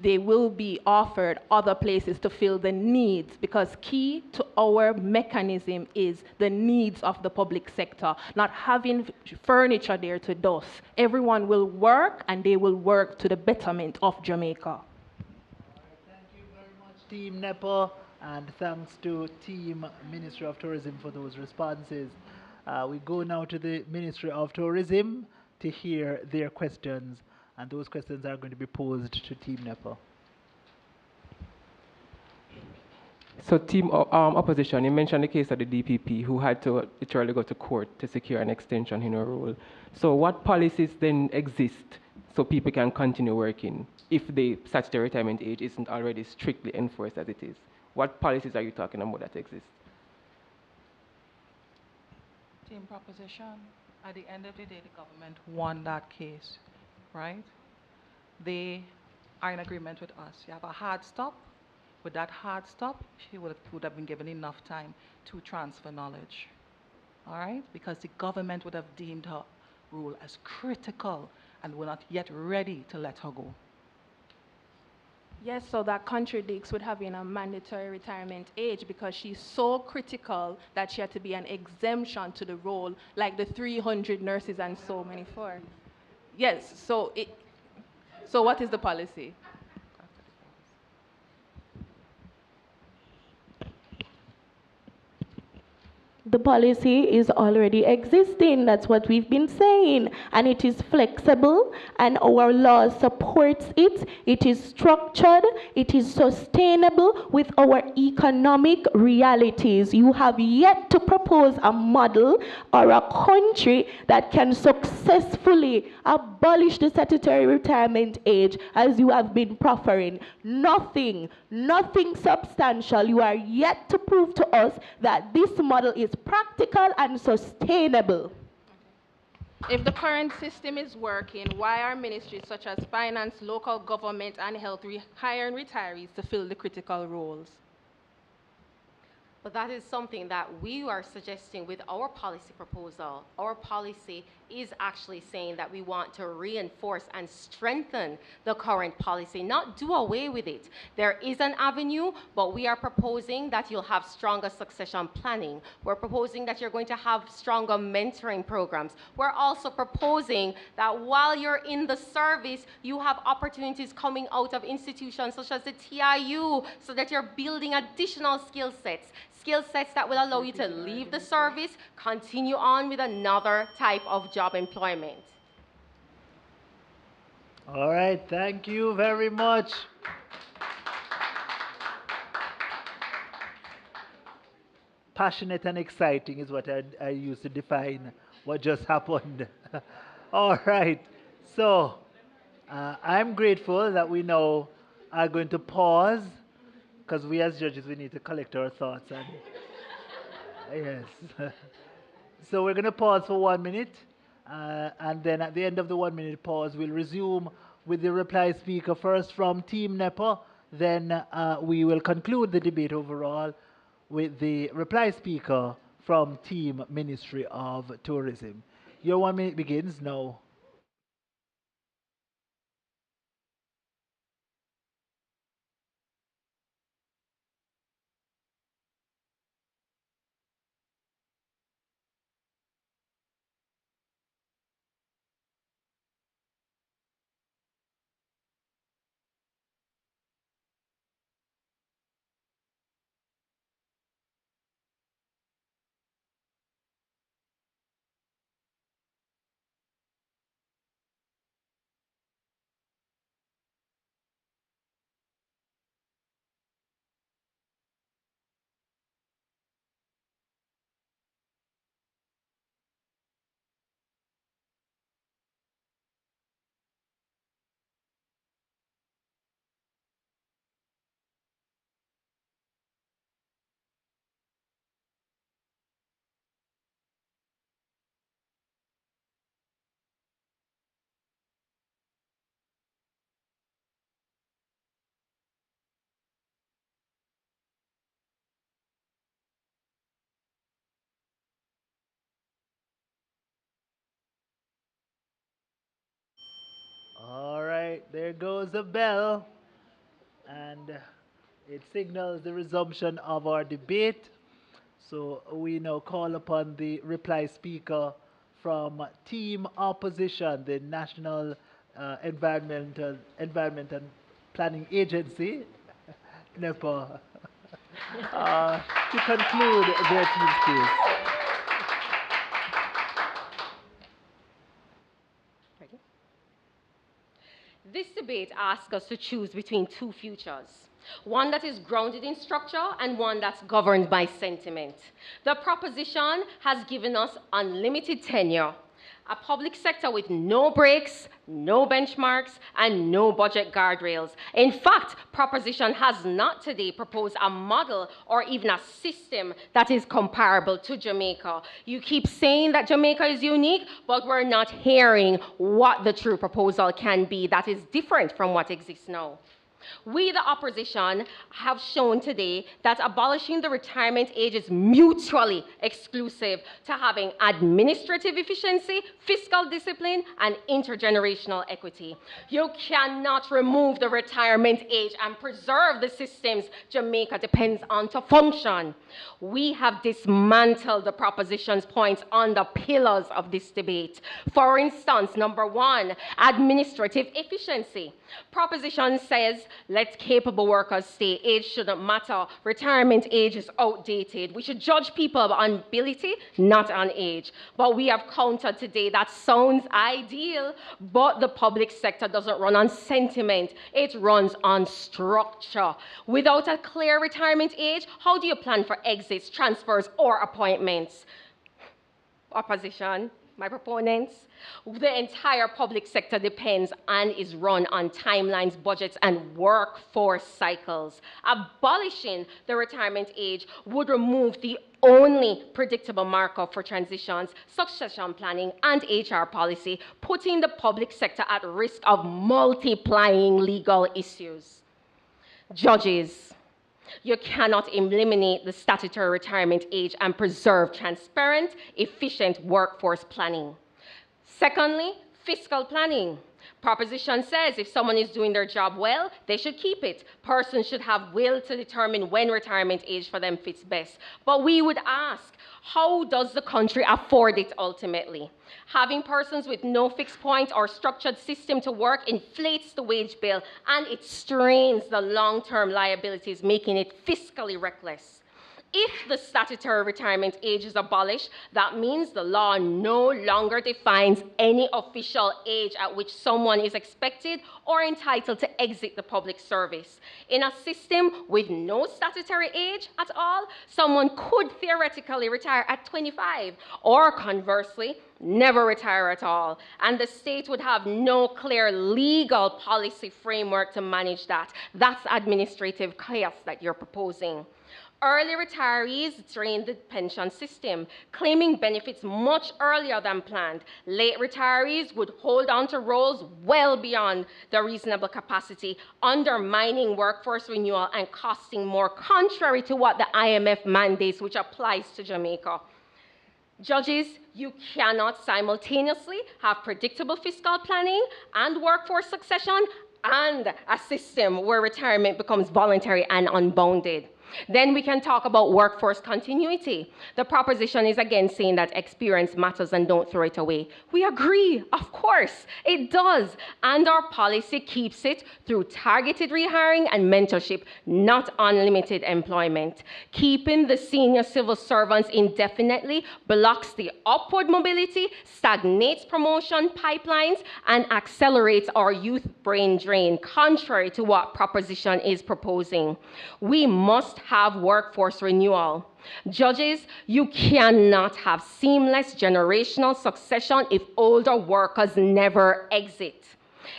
They will be offered other places to fill the needs, because key to our mechanism is the needs of the public sector, not having furniture there to dust. Everyone will work, and they will work to the betterment of Jamaica.
Thank you very much, Team NEPA, and thanks to Team Ministry of Tourism for those responses. We go now to the Ministry of Tourism to hear their questions. And those questions are going to be posed to Team NEPA.
So Team Opposition, you mentioned the case of the DPP who had to literally go to court to secure an extension in her role. So what policies then exist so people can continue working if the statutory retirement age isn't already strictly enforced as it is? What policies are you talking about that exist?
Team proposition. At the end of the day, the government won that case. Right? They are in agreement with us. You have a hard stop. With that hard stop, she would have been given enough time to transfer knowledge. All right? Because the government would have deemed her rule as critical and were not yet ready to let her go.
Yes, so that contradicts with having a mandatory retirement age, because she's so critical that she had to be an exemption to the role, like the 300 nurses and so many for. Yes, so what is the policy?
The policy is already existing. That's what we've been saying. And it is flexible, and our law supports it. It is structured. It is sustainable with our economic realities. You have yet to propose a model or a country that can successfully abolish the statutory retirement age as you have been proffering. Nothing substantial. You are yet to prove to us that this model is practical and sustainable.
If the current system is working, why are ministries such as finance, local government, and health hiring retirees to fill the critical roles?
But that is something that we are suggesting with our policy proposal. Our policy is actually saying that we want to reinforce and strengthen the current policy, not do away with it. There is an avenue, but we are proposing that you'll have stronger succession planning. We're proposing that you're going to have stronger mentoring programs. We're also proposing that while you're in the service, you have opportunities coming out of institutions such as the TIU, so that you're building additional skill sets skill sets that will allow you to leave the service, continue on with another type of job employment.
All right, thank you very much. Passionate and exciting is what I use to define what just happened. All right, so I'm grateful that we now are going to pause because we as judges we need to collect our thoughts and yes. So we're going to pause for 1 minute, and then at the end of the 1 minute pause, we'll resume with the reply speaker first from Team NEPA. Then we will conclude the debate overall with the reply speaker from Team Ministry of Tourism. Your 1 minute begins now. All right, there goes the bell, and it signals the resumption of our debate. So we now call upon the reply speaker from Team Opposition, the National Environment and Planning Agency, NEPA, to conclude their team's case.
This debate asks us to choose between two futures, one that is grounded in structure and one that's governed by sentiment. The proposition has given us unlimited tenure, a public sector with no breaks, no benchmarks, and no budget guardrails. In fact, proposition has not today proposed a model or even a system that is comparable to Jamaica. You keep saying that Jamaica is unique, but we're not hearing what the true proposal can be that is different from what exists now. We, the opposition, have shown today that abolishing the retirement age is mutually exclusive to having administrative efficiency, fiscal discipline, and intergenerational equity. You cannot remove the retirement age and preserve the systems Jamaica depends on to function. We have dismantled the proposition's points on the pillars of this debate. For instance, number one, administrative efficiency. Proposition says, let capable workers stay. Age shouldn't matter. Retirement age is outdated. We should judge people on ability, not on age. But we have countered today that sounds ideal, but the public sector doesn't run on sentiment. It runs on structure. Without a clear retirement age, how do you plan for exits, transfers, or appointments? Opposition, my proponents, the entire public sector depends and is run on timelines, budgets, and workforce cycles. Abolishing the retirement age would remove the only predictable marker for transitions, succession planning, and HR policy, putting the public sector at risk of multiplying legal issues. Judges, you cannot eliminate the statutory retirement age and preserve transparent, efficient workforce planning. Secondly, fiscal planning. Proposition says if someone is doing their job well, they should keep it. Persons should have will to determine when retirement age for them fits best. But we would ask, how does the country afford it ultimately? Having persons with no fixed point or structured system to work inflates the wage bill and it strains the long-term liabilities, making it fiscally reckless. If the statutory retirement age is abolished, that means the law no longer defines any official age at which someone is expected or entitled to exit the public service. In a system with no statutory age at all, someone could theoretically retire at 25, or conversely, never retire at all, and the state would have no clear legal policy framework to manage that. That's administrative chaos that you're proposing. Early retirees drain the pension system, claiming benefits much earlier than planned. Late retirees would hold on to roles well beyond their reasonable capacity, undermining workforce renewal and costing more, contrary to what the IMF mandates, which applies to Jamaica. Judges, you cannot simultaneously have predictable fiscal planning and workforce succession and a system where retirement becomes voluntary and unbounded. Then we can talk about workforce continuity. The proposition is again saying that experience matters and don't throw it away. We agree, of course, it does. And our policy keeps it through targeted rehiring and mentorship, not unlimited employment. Keeping the senior civil servants indefinitely blocks the upward mobility, stagnates promotion pipelines, and accelerates our youth brain drain, contrary to what proposition is proposing. We must have workforce renewal. Judges, you cannot have seamless generational succession if older workers never exit.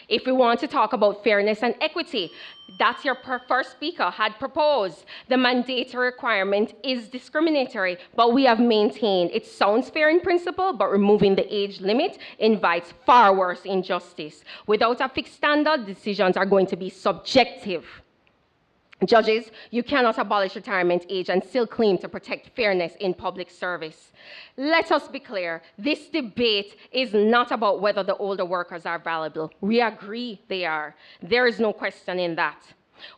If we want to talk about fairness and equity, that's your first speaker had proposed. The mandatory requirement is discriminatory, but we have maintained it sounds fair in principle, but removing the age limit invites far worse injustice. Without a fixed standard, decisions are going to be subjective. Judges, you cannot abolish retirement age and still claim to protect fairness in public service. Let us be clear, this debate is not about whether the older workers are valuable. We agree they are. There is no question in that.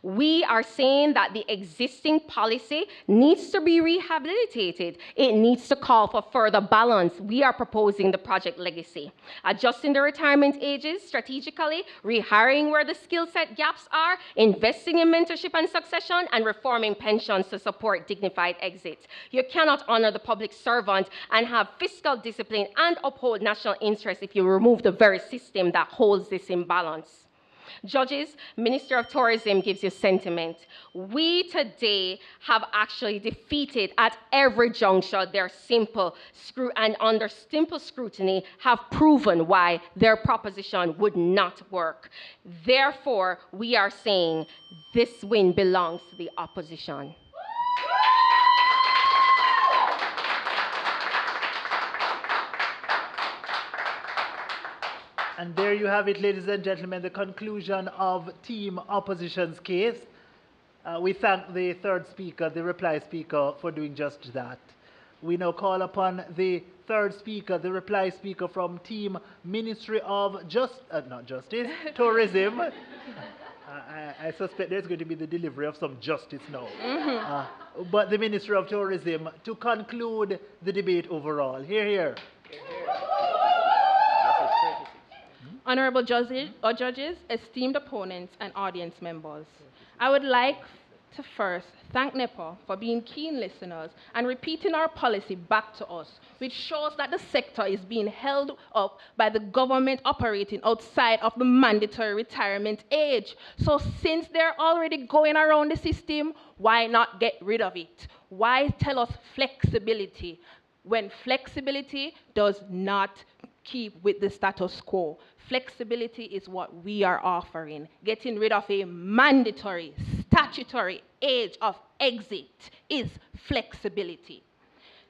We are saying that the existing policy needs to be rehabilitated. It needs to call for further balance. We are proposing the project legacy. Adjusting the retirement ages strategically, rehiring where the skill set gaps are, investing in mentorship and succession, and reforming pensions to support dignified exits. You cannot honor the public servant and have fiscal discipline and uphold national interest if you remove the very system that holds this imbalance. Judges, Minister of Tourism gives you sentiment. We today have actually defeated at every juncture their simple and under simple scrutiny have proven why their proposition would not work. Therefore, we are saying this win belongs to the opposition.
And there you have it, ladies and gentlemen, the conclusion of Team Opposition's case. We thank the third speaker, the reply speaker, for doing just that. We now call upon the third speaker, the reply speaker from Team Ministry of Tourism. I suspect there's going to be the delivery of some justice now. But the Ministry of Tourism to conclude the debate overall. Hear, hear.
Honorable judges, esteemed opponents, and audience members, I would like to first thank NEPA for being keen listeners and repeating our policy back to us, which shows that the sector is being held up by the government operating outside of the mandatory retirement age. So since they're already going around the system, why not get rid of it? Why tell us flexibility when flexibility does not keep with the status quo? Flexibility is what we are offering. Getting rid of a mandatory, statutory age of exit is flexibility.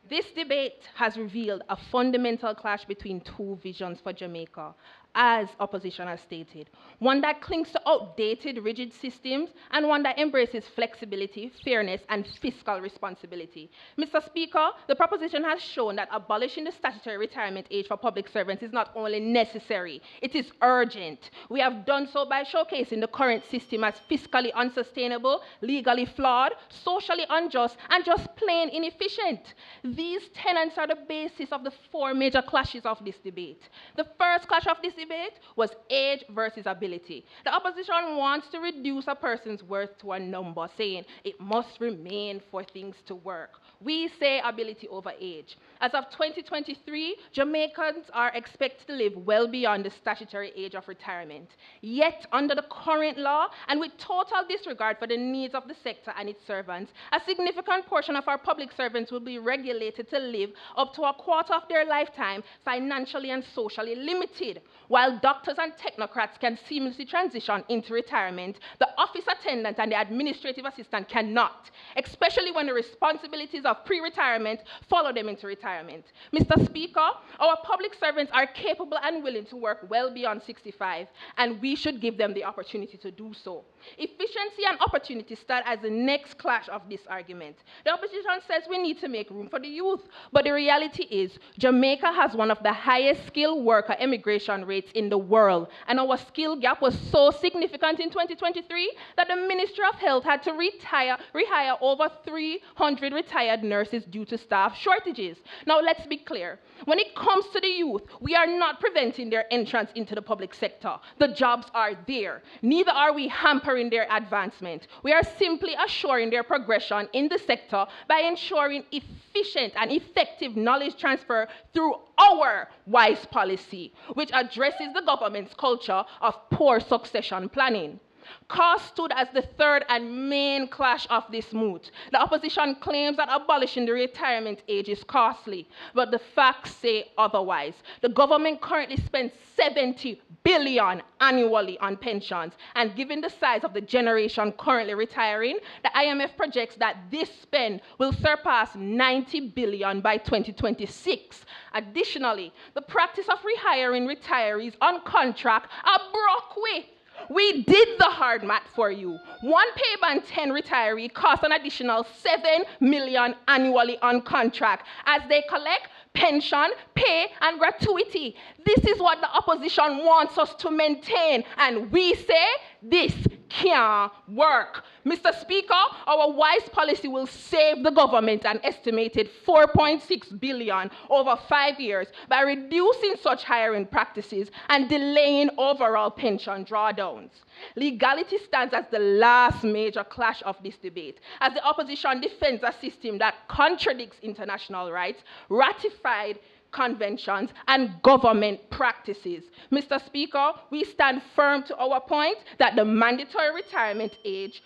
This debate has revealed a fundamental clash between two visions for Jamaica, as opposition has stated. One that clings to outdated, rigid systems, and one that embraces flexibility, fairness, and fiscal responsibility. Mr. Speaker, the proposition has shown that abolishing the statutory retirement age for public servants is not only necessary, it is urgent. We have done so by showcasing the current system as fiscally unsustainable, legally flawed, socially unjust, and just plain inefficient. These tenets are the basis of the four major clashes of this debate. The first clash of this debate was age versus ability. The opposition wants to reduce a person's worth to a number, saying it must remain for things to work. We say ability over age. As of 2023, Jamaicans are expected to live well beyond the statutory age of retirement. Yet, under the current law, and with total disregard for the needs of the sector and its servants, a significant portion of our public servants will be regulated to live up to a quarter of their lifetime financially and socially limited. While doctors and technocrats can seamlessly transition into retirement, the office attendant and the administrative assistant cannot, especially when the responsibilities of pre-retirement follow them into retirement. Mr. Speaker, our public servants are capable and willing to work well beyond 65, and we should give them the opportunity to do so. Efficiency and opportunity stand as the next clash of this argument. The opposition says we need to make room for the youth, but the reality is Jamaica has one of the highest skilled worker emigration rates in the world, and our skill gap was so significant in 2023 that the Ministry of Health had to rehire over 300 retired nurses due to staff shortages. Now let's be clear. When it comes to the youth, we are not preventing their entrance into the public sector. The jobs are there. Neither are we hampering their advancement. We are simply assuring their progression in the sector by ensuring efficient and effective knowledge transfer through our wise policy, which addresses the government's culture of poor succession planning. Cost stood as the third and main clash of this moot. The opposition claims that abolishing the retirement age is costly, but the facts say otherwise. The government currently spends $70 billion annually on pensions, and given the size of the generation currently retiring, the IMF projects that this spend will surpass $90 billion by 2026. Additionally, the practice of rehiring retirees on contract are broke with. We did the hard math for you. One pay band 10 retiree costs an additional $7 million annually on contract as they collect pension, pay, and gratuity. This is what the opposition wants us to maintain, and we say this can't work. Mr. Speaker, our wise policy will save the government an estimated $4.6 billion over 5 years by reducing such hiring practices and delaying overall pension drawdowns. Legality stands as the last major clash of this debate, as the opposition defends a system that contradicts international rights, ratified conventions, and government practices. Mr. Speaker, we stand firm to our point that a mandatory retirement age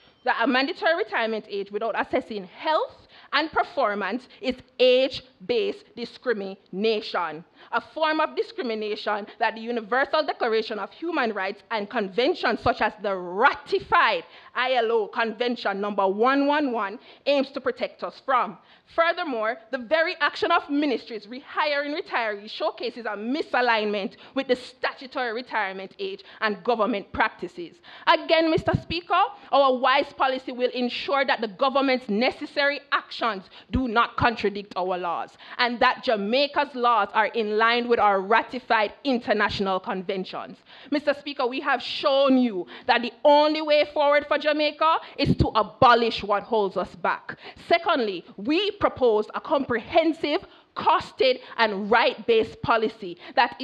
without assessing health and performance is age-based discrimination, a form of discrimination that the Universal Declaration of Human Rights and conventions such as the ratified ILO Convention number 111 aims to protect us from. Furthermore, the very action of ministries rehiring retirees showcases a misalignment with the statutory retirement age and government practices. Again, Mr. Speaker, our wise policy will ensure that the government's necessary actions do not contradict our laws, and that Jamaica's laws are in line with our ratified international conventions. Mr. Speaker, we have shown you that the only way forward for Jamaica is to abolish what holds us back. Secondly, we proposed a comprehensive, costed, and right-based policy that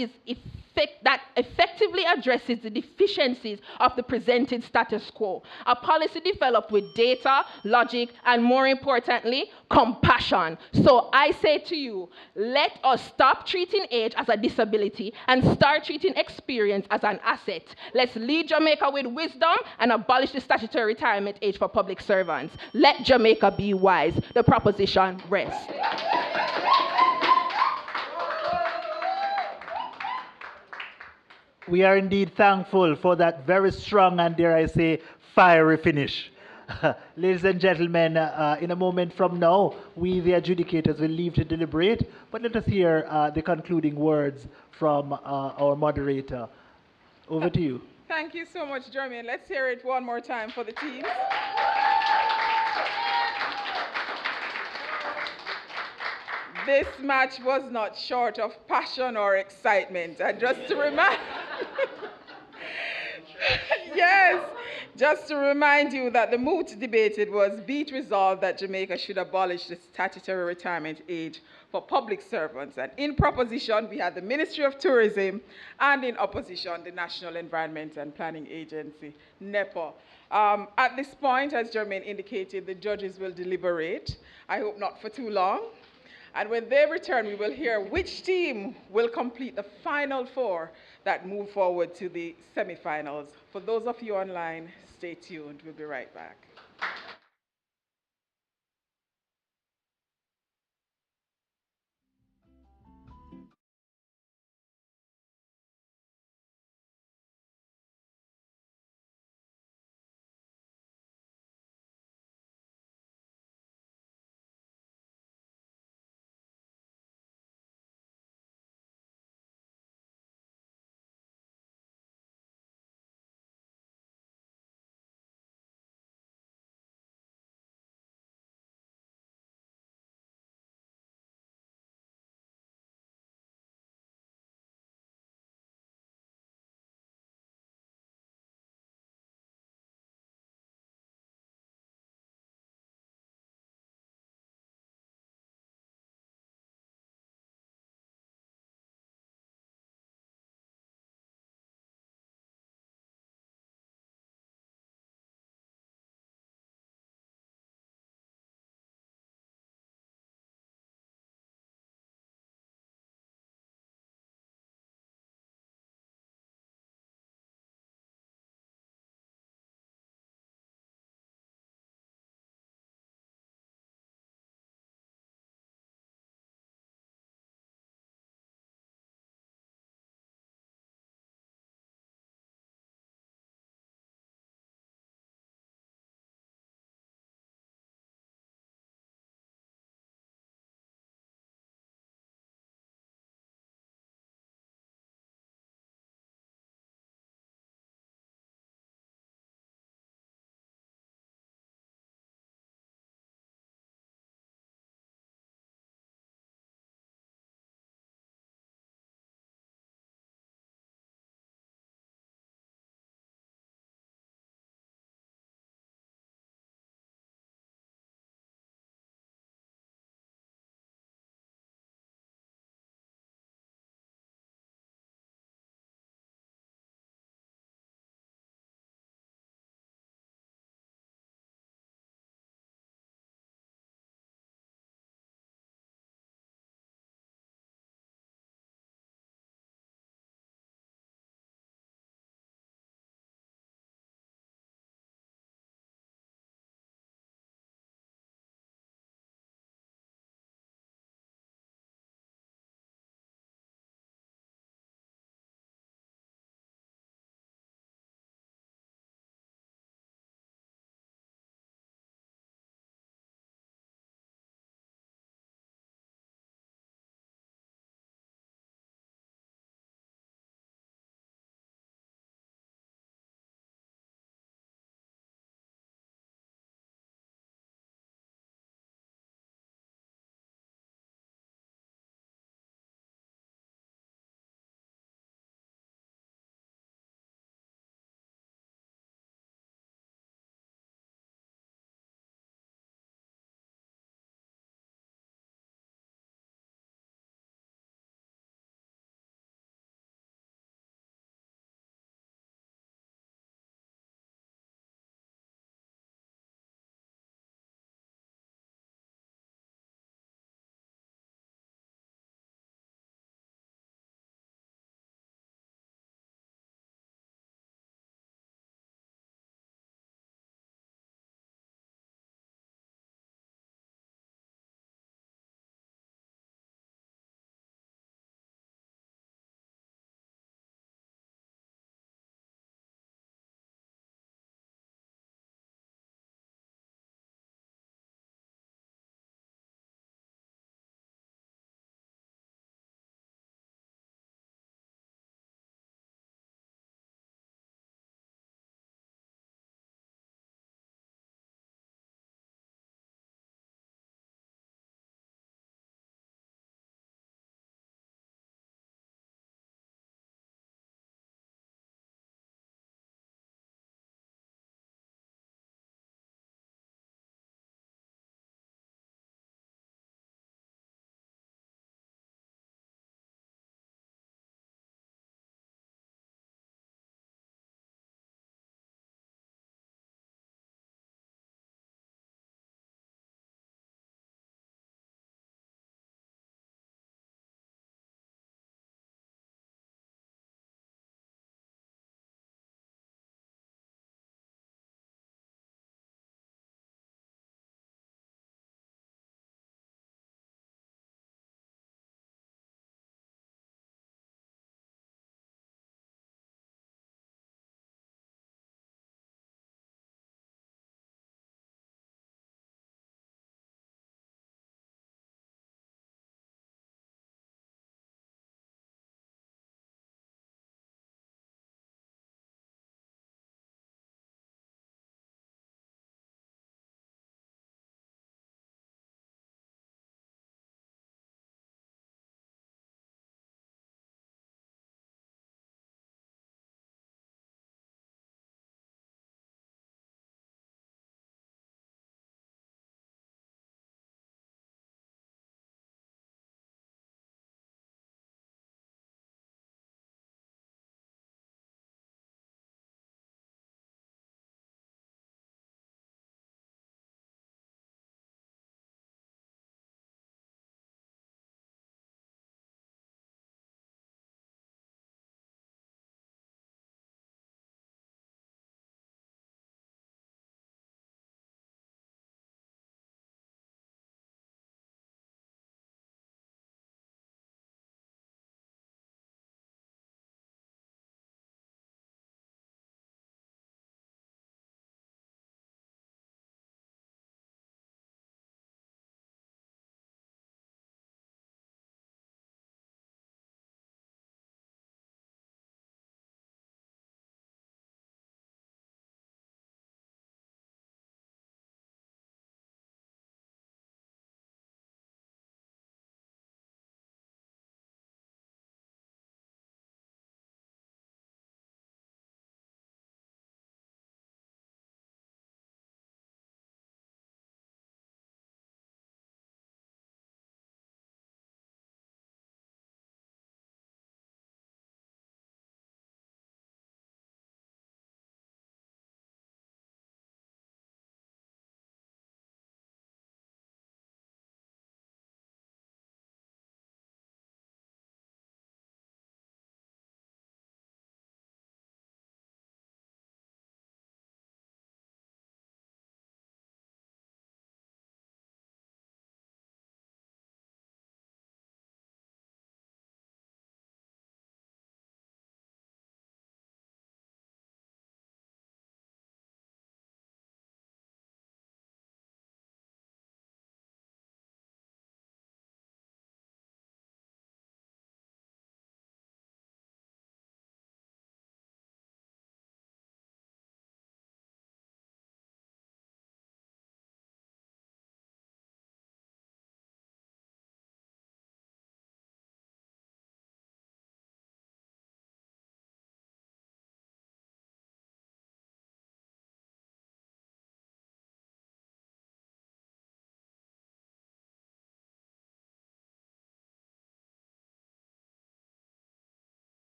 effectively addresses the deficiencies of the presented status quo. A policy developed with data, logic, and more importantly, compassion. So I say to you, let us stop treating age as a disability and start treating experience as an asset. Let's lead Jamaica with wisdom and abolish the statutory retirement age for public servants. Let Jamaica be wise. The proposition rests.
We are indeed thankful for that very strong and, dare I say, fiery finish. Ladies and gentlemen, in a moment from now, we, the adjudicators, will leave to deliberate, but let us hear the concluding words from our moderator. Over to you.
Thank you so much, Jermaine. Let's hear it one more time for the team. This match was not short of passion or excitement. And just to remind, yes, Just to remind you that the MOOT debated was, be it resolved that Jamaica should abolish the statutory retirement age for public servants. And in proposition, we had the Ministry of Tourism, and in opposition, the National Environment and Planning Agency, NEPA. At this point, as Jermaine indicated, the judges will deliberate. I hope not for too long. And when they return, we will hear which team will complete the final four that move forward to the semifinals. For those of you online, stay tuned. We'll be right back.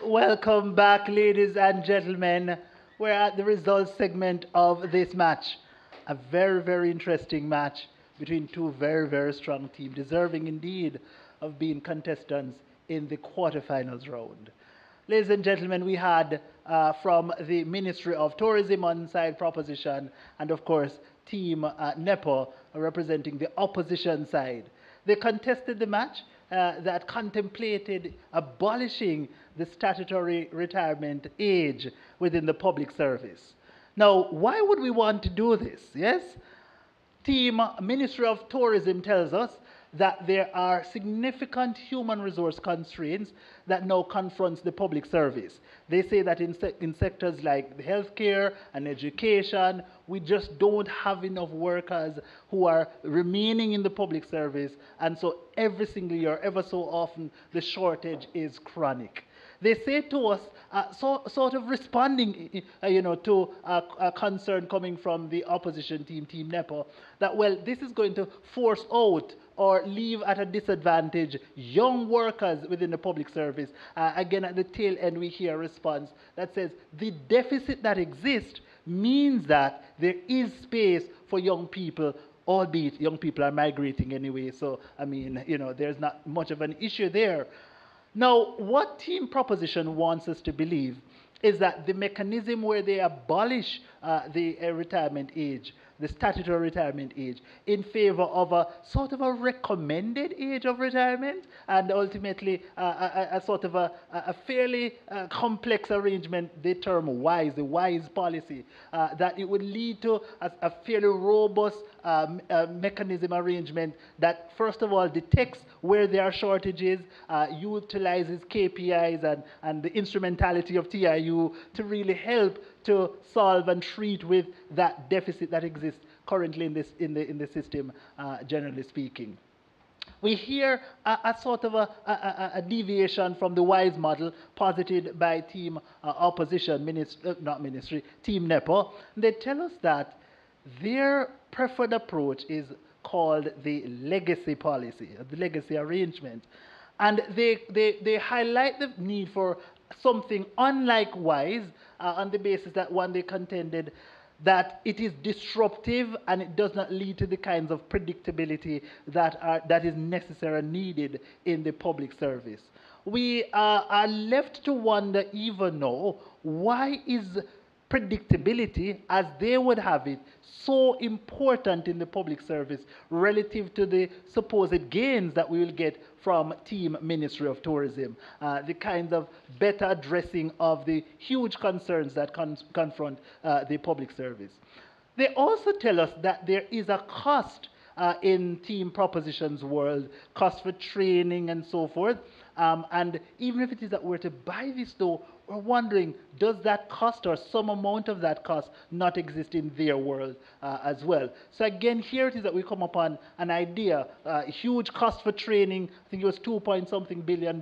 Welcome back, ladies and gentlemen. We're at the results segment of this match. A very, very interesting match between two very, very strong teams, deserving indeed of being contestants in the quarterfinals round. Ladies and gentlemen, we had from the Ministry of Tourism on side proposition, and of course, Team NEPO representing the opposition side. They contested the match that contemplated abolishing the statutory retirement age within the public service. Now, why would we want to do this? Yes? Team Ministry of Tourism tells us that there are significant human resource constraints that now confronts the public service. They say that in sectors like healthcare and education, we just don't have enough workers who are remaining in the public service, and so every single year, ever so often, the shortage is chronic. They say to us, sort of responding, to a concern coming from the opposition team, Team NEPO, that, well, this is going to force out or leave at a disadvantage young workers within the public service. Again, at the tail end, we hear a response that says the deficit that exists means that there is space for young people, albeit young people are migrating anyway. So, I mean, there's not much of an issue there. Now, what Team Proposition wants us to believe is that the mechanism where they abolish the retirement age, the statutory retirement age, in favor of a sort of a recommended age of retirement, and ultimately a sort of a fairly complex arrangement they term WISE, the WISE policy, that it would lead to a fairly robust mechanism arrangement that, first of all, detects where there are shortages, utilizes KPIs and the instrumentality of TIU to really help to solve and treat with that deficit that exists currently in the system, generally speaking. We hear a sort of a deviation from the WISE model posited by Team Opposition, Team NEPO. They tell us that their preferred approach is called the legacy policy, the legacy arrangement. And they highlight the need for something unlike WISE on the basis that, one, they contended that it is disruptive and it does not lead to the kinds of predictability that is necessary and needed in the public service. We are left to wonder even now, why is predictability, as they would have it, so important in the public service relative to the supposed gains that we will get from Team Ministry of Tourism, the kind of better addressing of the huge concerns that confront the public service. They also tell us that there is a cost in Team Proposition's world, cost for training and so forth, and even if it is that we're to buy this though, we're wondering, does that cost or some amount of that cost not exist in their world as well? So again, here it is that we come upon an idea, a huge cost for training. I think it was $2 billion.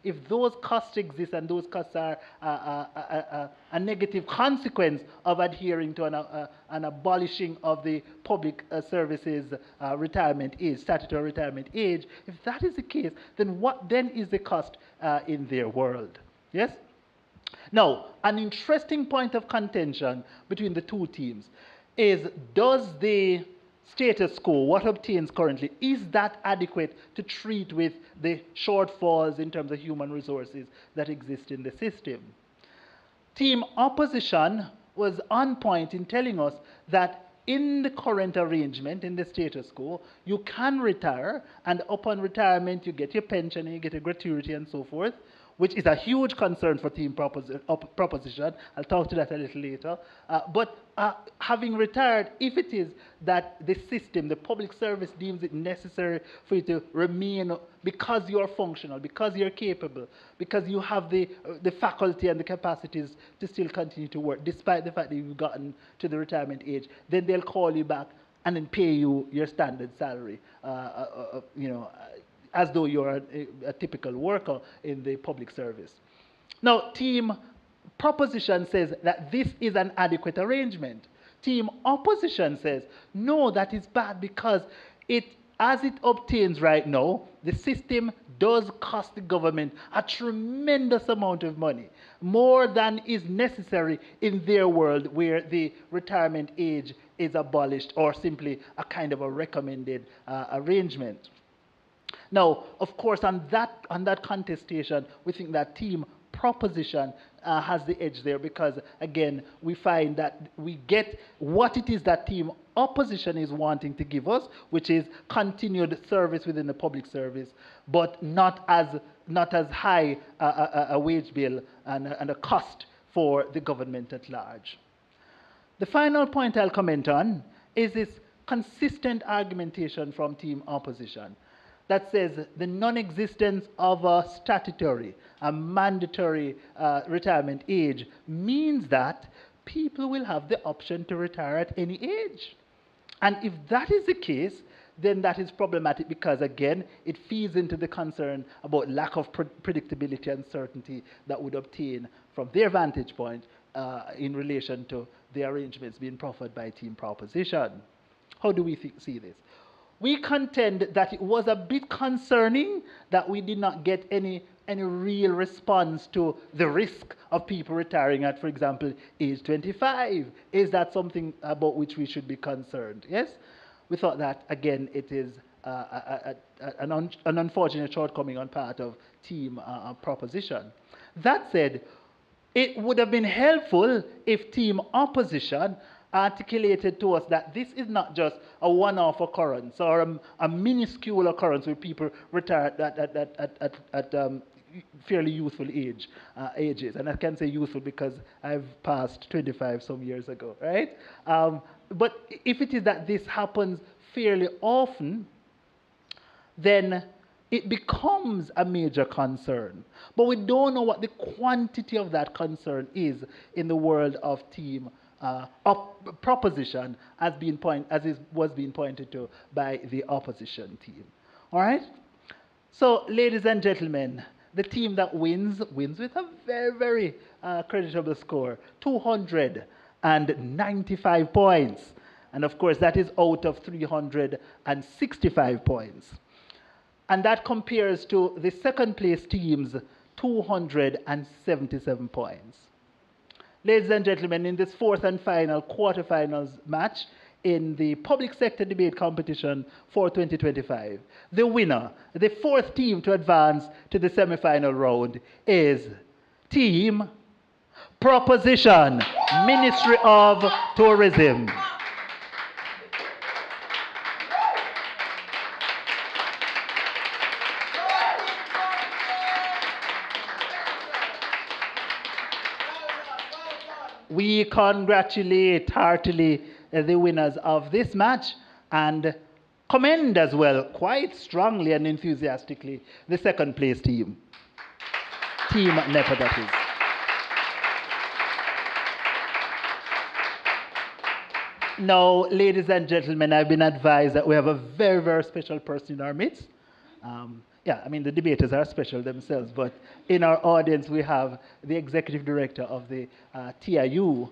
If those costs exist and those costs are a negative consequence of adhering to an abolishing of the public services retirement age, statutory retirement age, if that is the case, then what then is the cost in their world? Yes? Now, an interesting point of contention between the two teams is, does the status quo, what obtains currently, is that adequate to treat with the shortfalls in terms of human resources that exist in the system? Team Opposition was on point in telling us that in the current arrangement, in the status quo, you can retire, and upon retirement you get your pension and you get a gratuity and so forth, which is a huge concern for Team Proposition. I'll talk to that a little later. But having retired, if it is that the system, the public service deems it necessary for you to remain because you're functional, because you're capable, because you have the faculty and the capacities to still continue to work, despite the fact that you've gotten to the retirement age, then they'll call you back and then pay you your standard salary, as though you're a typical worker in the public service. Now, Team Proposition says that this is an adequate arrangement. Team Opposition says, no, that is bad because it as it obtains right now, the system does cost the government a tremendous amount of money, more than is necessary in their world where the retirement age is abolished or simply a kind of a recommended arrangement. Now, of course, on that contestation, we think that team proposition has the edge there because, again, we find that we get what it is that team opposition is wanting to give us, which is continued service within the public service, but not as high a wage bill and a cost for the government at large. The final point I'll comment on is this consistent argumentation from team opposition that says the non-existence of a statutory, a mandatory retirement age means that people will have the option to retire at any age. And if that is the case, then that is problematic because, again, it feeds into the concern about lack of predictability and certainty that would obtain from their vantage point in relation to the arrangements being proffered by team proposition. How do we see this? We contend that it was a bit concerning that we did not get any real response to the risk of people retiring at, for example, age 25. Is that something about which we should be concerned? Yes? We thought that, again, it is an unfortunate shortcoming on part of team proposition. That said, it would have been helpful if team opposition articulated to us that this is not just a one-off occurrence or a minuscule occurrence where people retire at fairly youthful ages. And I can say youthful because I've passed 25 some years ago, right? But if it is that this happens fairly often, then it becomes a major concern. But we don't know what the quantity of that concern is in the world of team proposition as was being pointed to by the opposition team. All right? So, ladies and gentlemen, the team that wins with a very, very creditable score, 295 points. And of course, that is out of 365 points. And that compares to the second place team's 277 points. Ladies and gentlemen, in this fourth and final quarterfinals match in the public sector debate competition for 2025, the winner, the fourth team to advance to the semi-final round is Team Proposition, Ministry of Tourism. We congratulate heartily the winners of this match and commend as well, quite strongly and enthusiastically, the second place team. Team NEPA, that is. Now, ladies and gentlemen, I've been advised that we have a very, very special person in our midst. Yeah, I mean, the debaters are special themselves, but in our audience, we have the executive director of the TIU,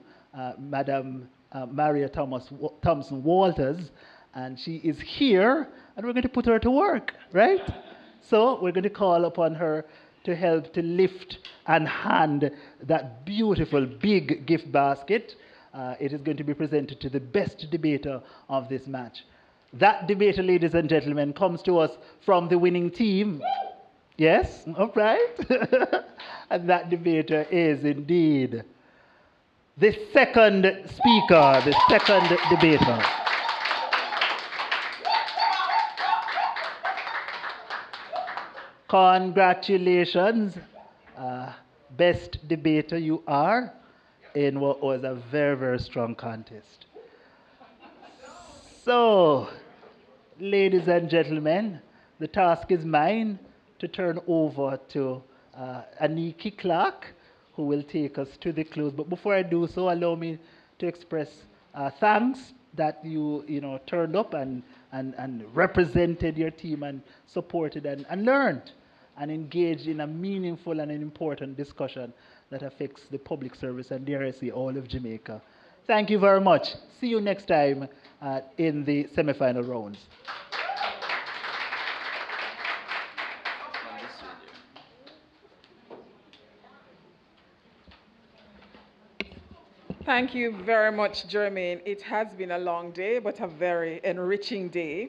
Madam Maria Thompson Walters, and she is here, and we're going to put her to work, right? So we're going to call upon her to help to lift and hand that beautiful big gift basket. It is going to be presented to the best debater of this match. That debater, ladies and gentlemen, comes to us from the winning team. Yes, all right. And that debater is indeed the second speaker, the second debater. Congratulations. Best debater you are in what was a very, very strong contest. So, ladies and gentlemen, the task is mine to turn over to Aniki Clark, who will take us to the close. But before I do so, allow me to express thanks that you turned up and represented your team and supported and learned and engaged in a meaningful and an important discussion that affects the public service and, dare I say, all of Jamaica. Thank you very much. See you next time in the semi-final rounds.
Thank you very much, Jermaine. It has been a long day, but a very enriching day.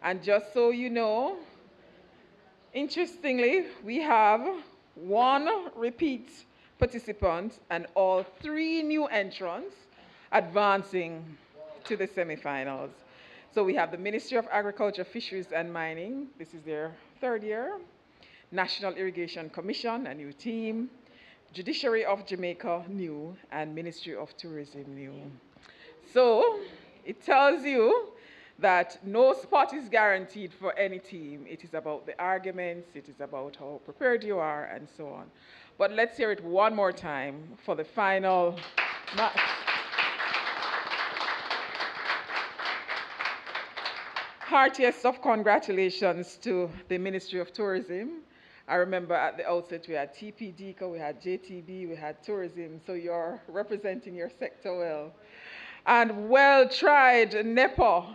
And just so you know, interestingly, we have one repeat participant and all three new entrants advancing to the semifinals. So we have the Ministry of Agriculture, Fisheries and Mining. This is their third year. National Irrigation Commission, a new team. Judiciary of Jamaica, new, and Ministry of Tourism, new. So it tells you that no spot is guaranteed for any team. It is about the arguments, it is about how prepared you are, and so on. But let's hear it one more time for the final match. Heartiest of congratulations to the Ministry of Tourism. I remember at the outset we had TPDCO, we had JTB, we had tourism, so you're representing your sector well. And well tried, NEPA.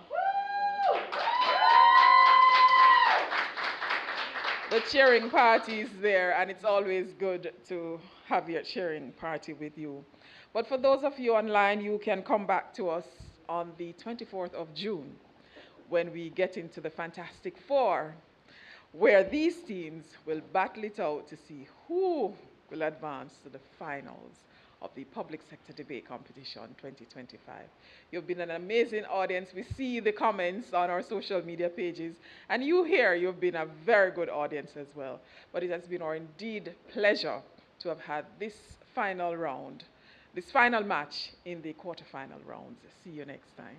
The cheering party is there, and it's always good to have your cheering party with you. But for those of you online, you can come back to us on the 24th of June when we get into the Fantastic Four, where these teams will battle it out to see who will advance to the finals of the Public Sector Debate Competition 2025. You've been an amazing audience. We see the comments on our social media pages, and you here, you've been a very good audience as well. But it has been our indeed pleasure to have had this final round, this final match in the quarterfinal rounds. See you next time.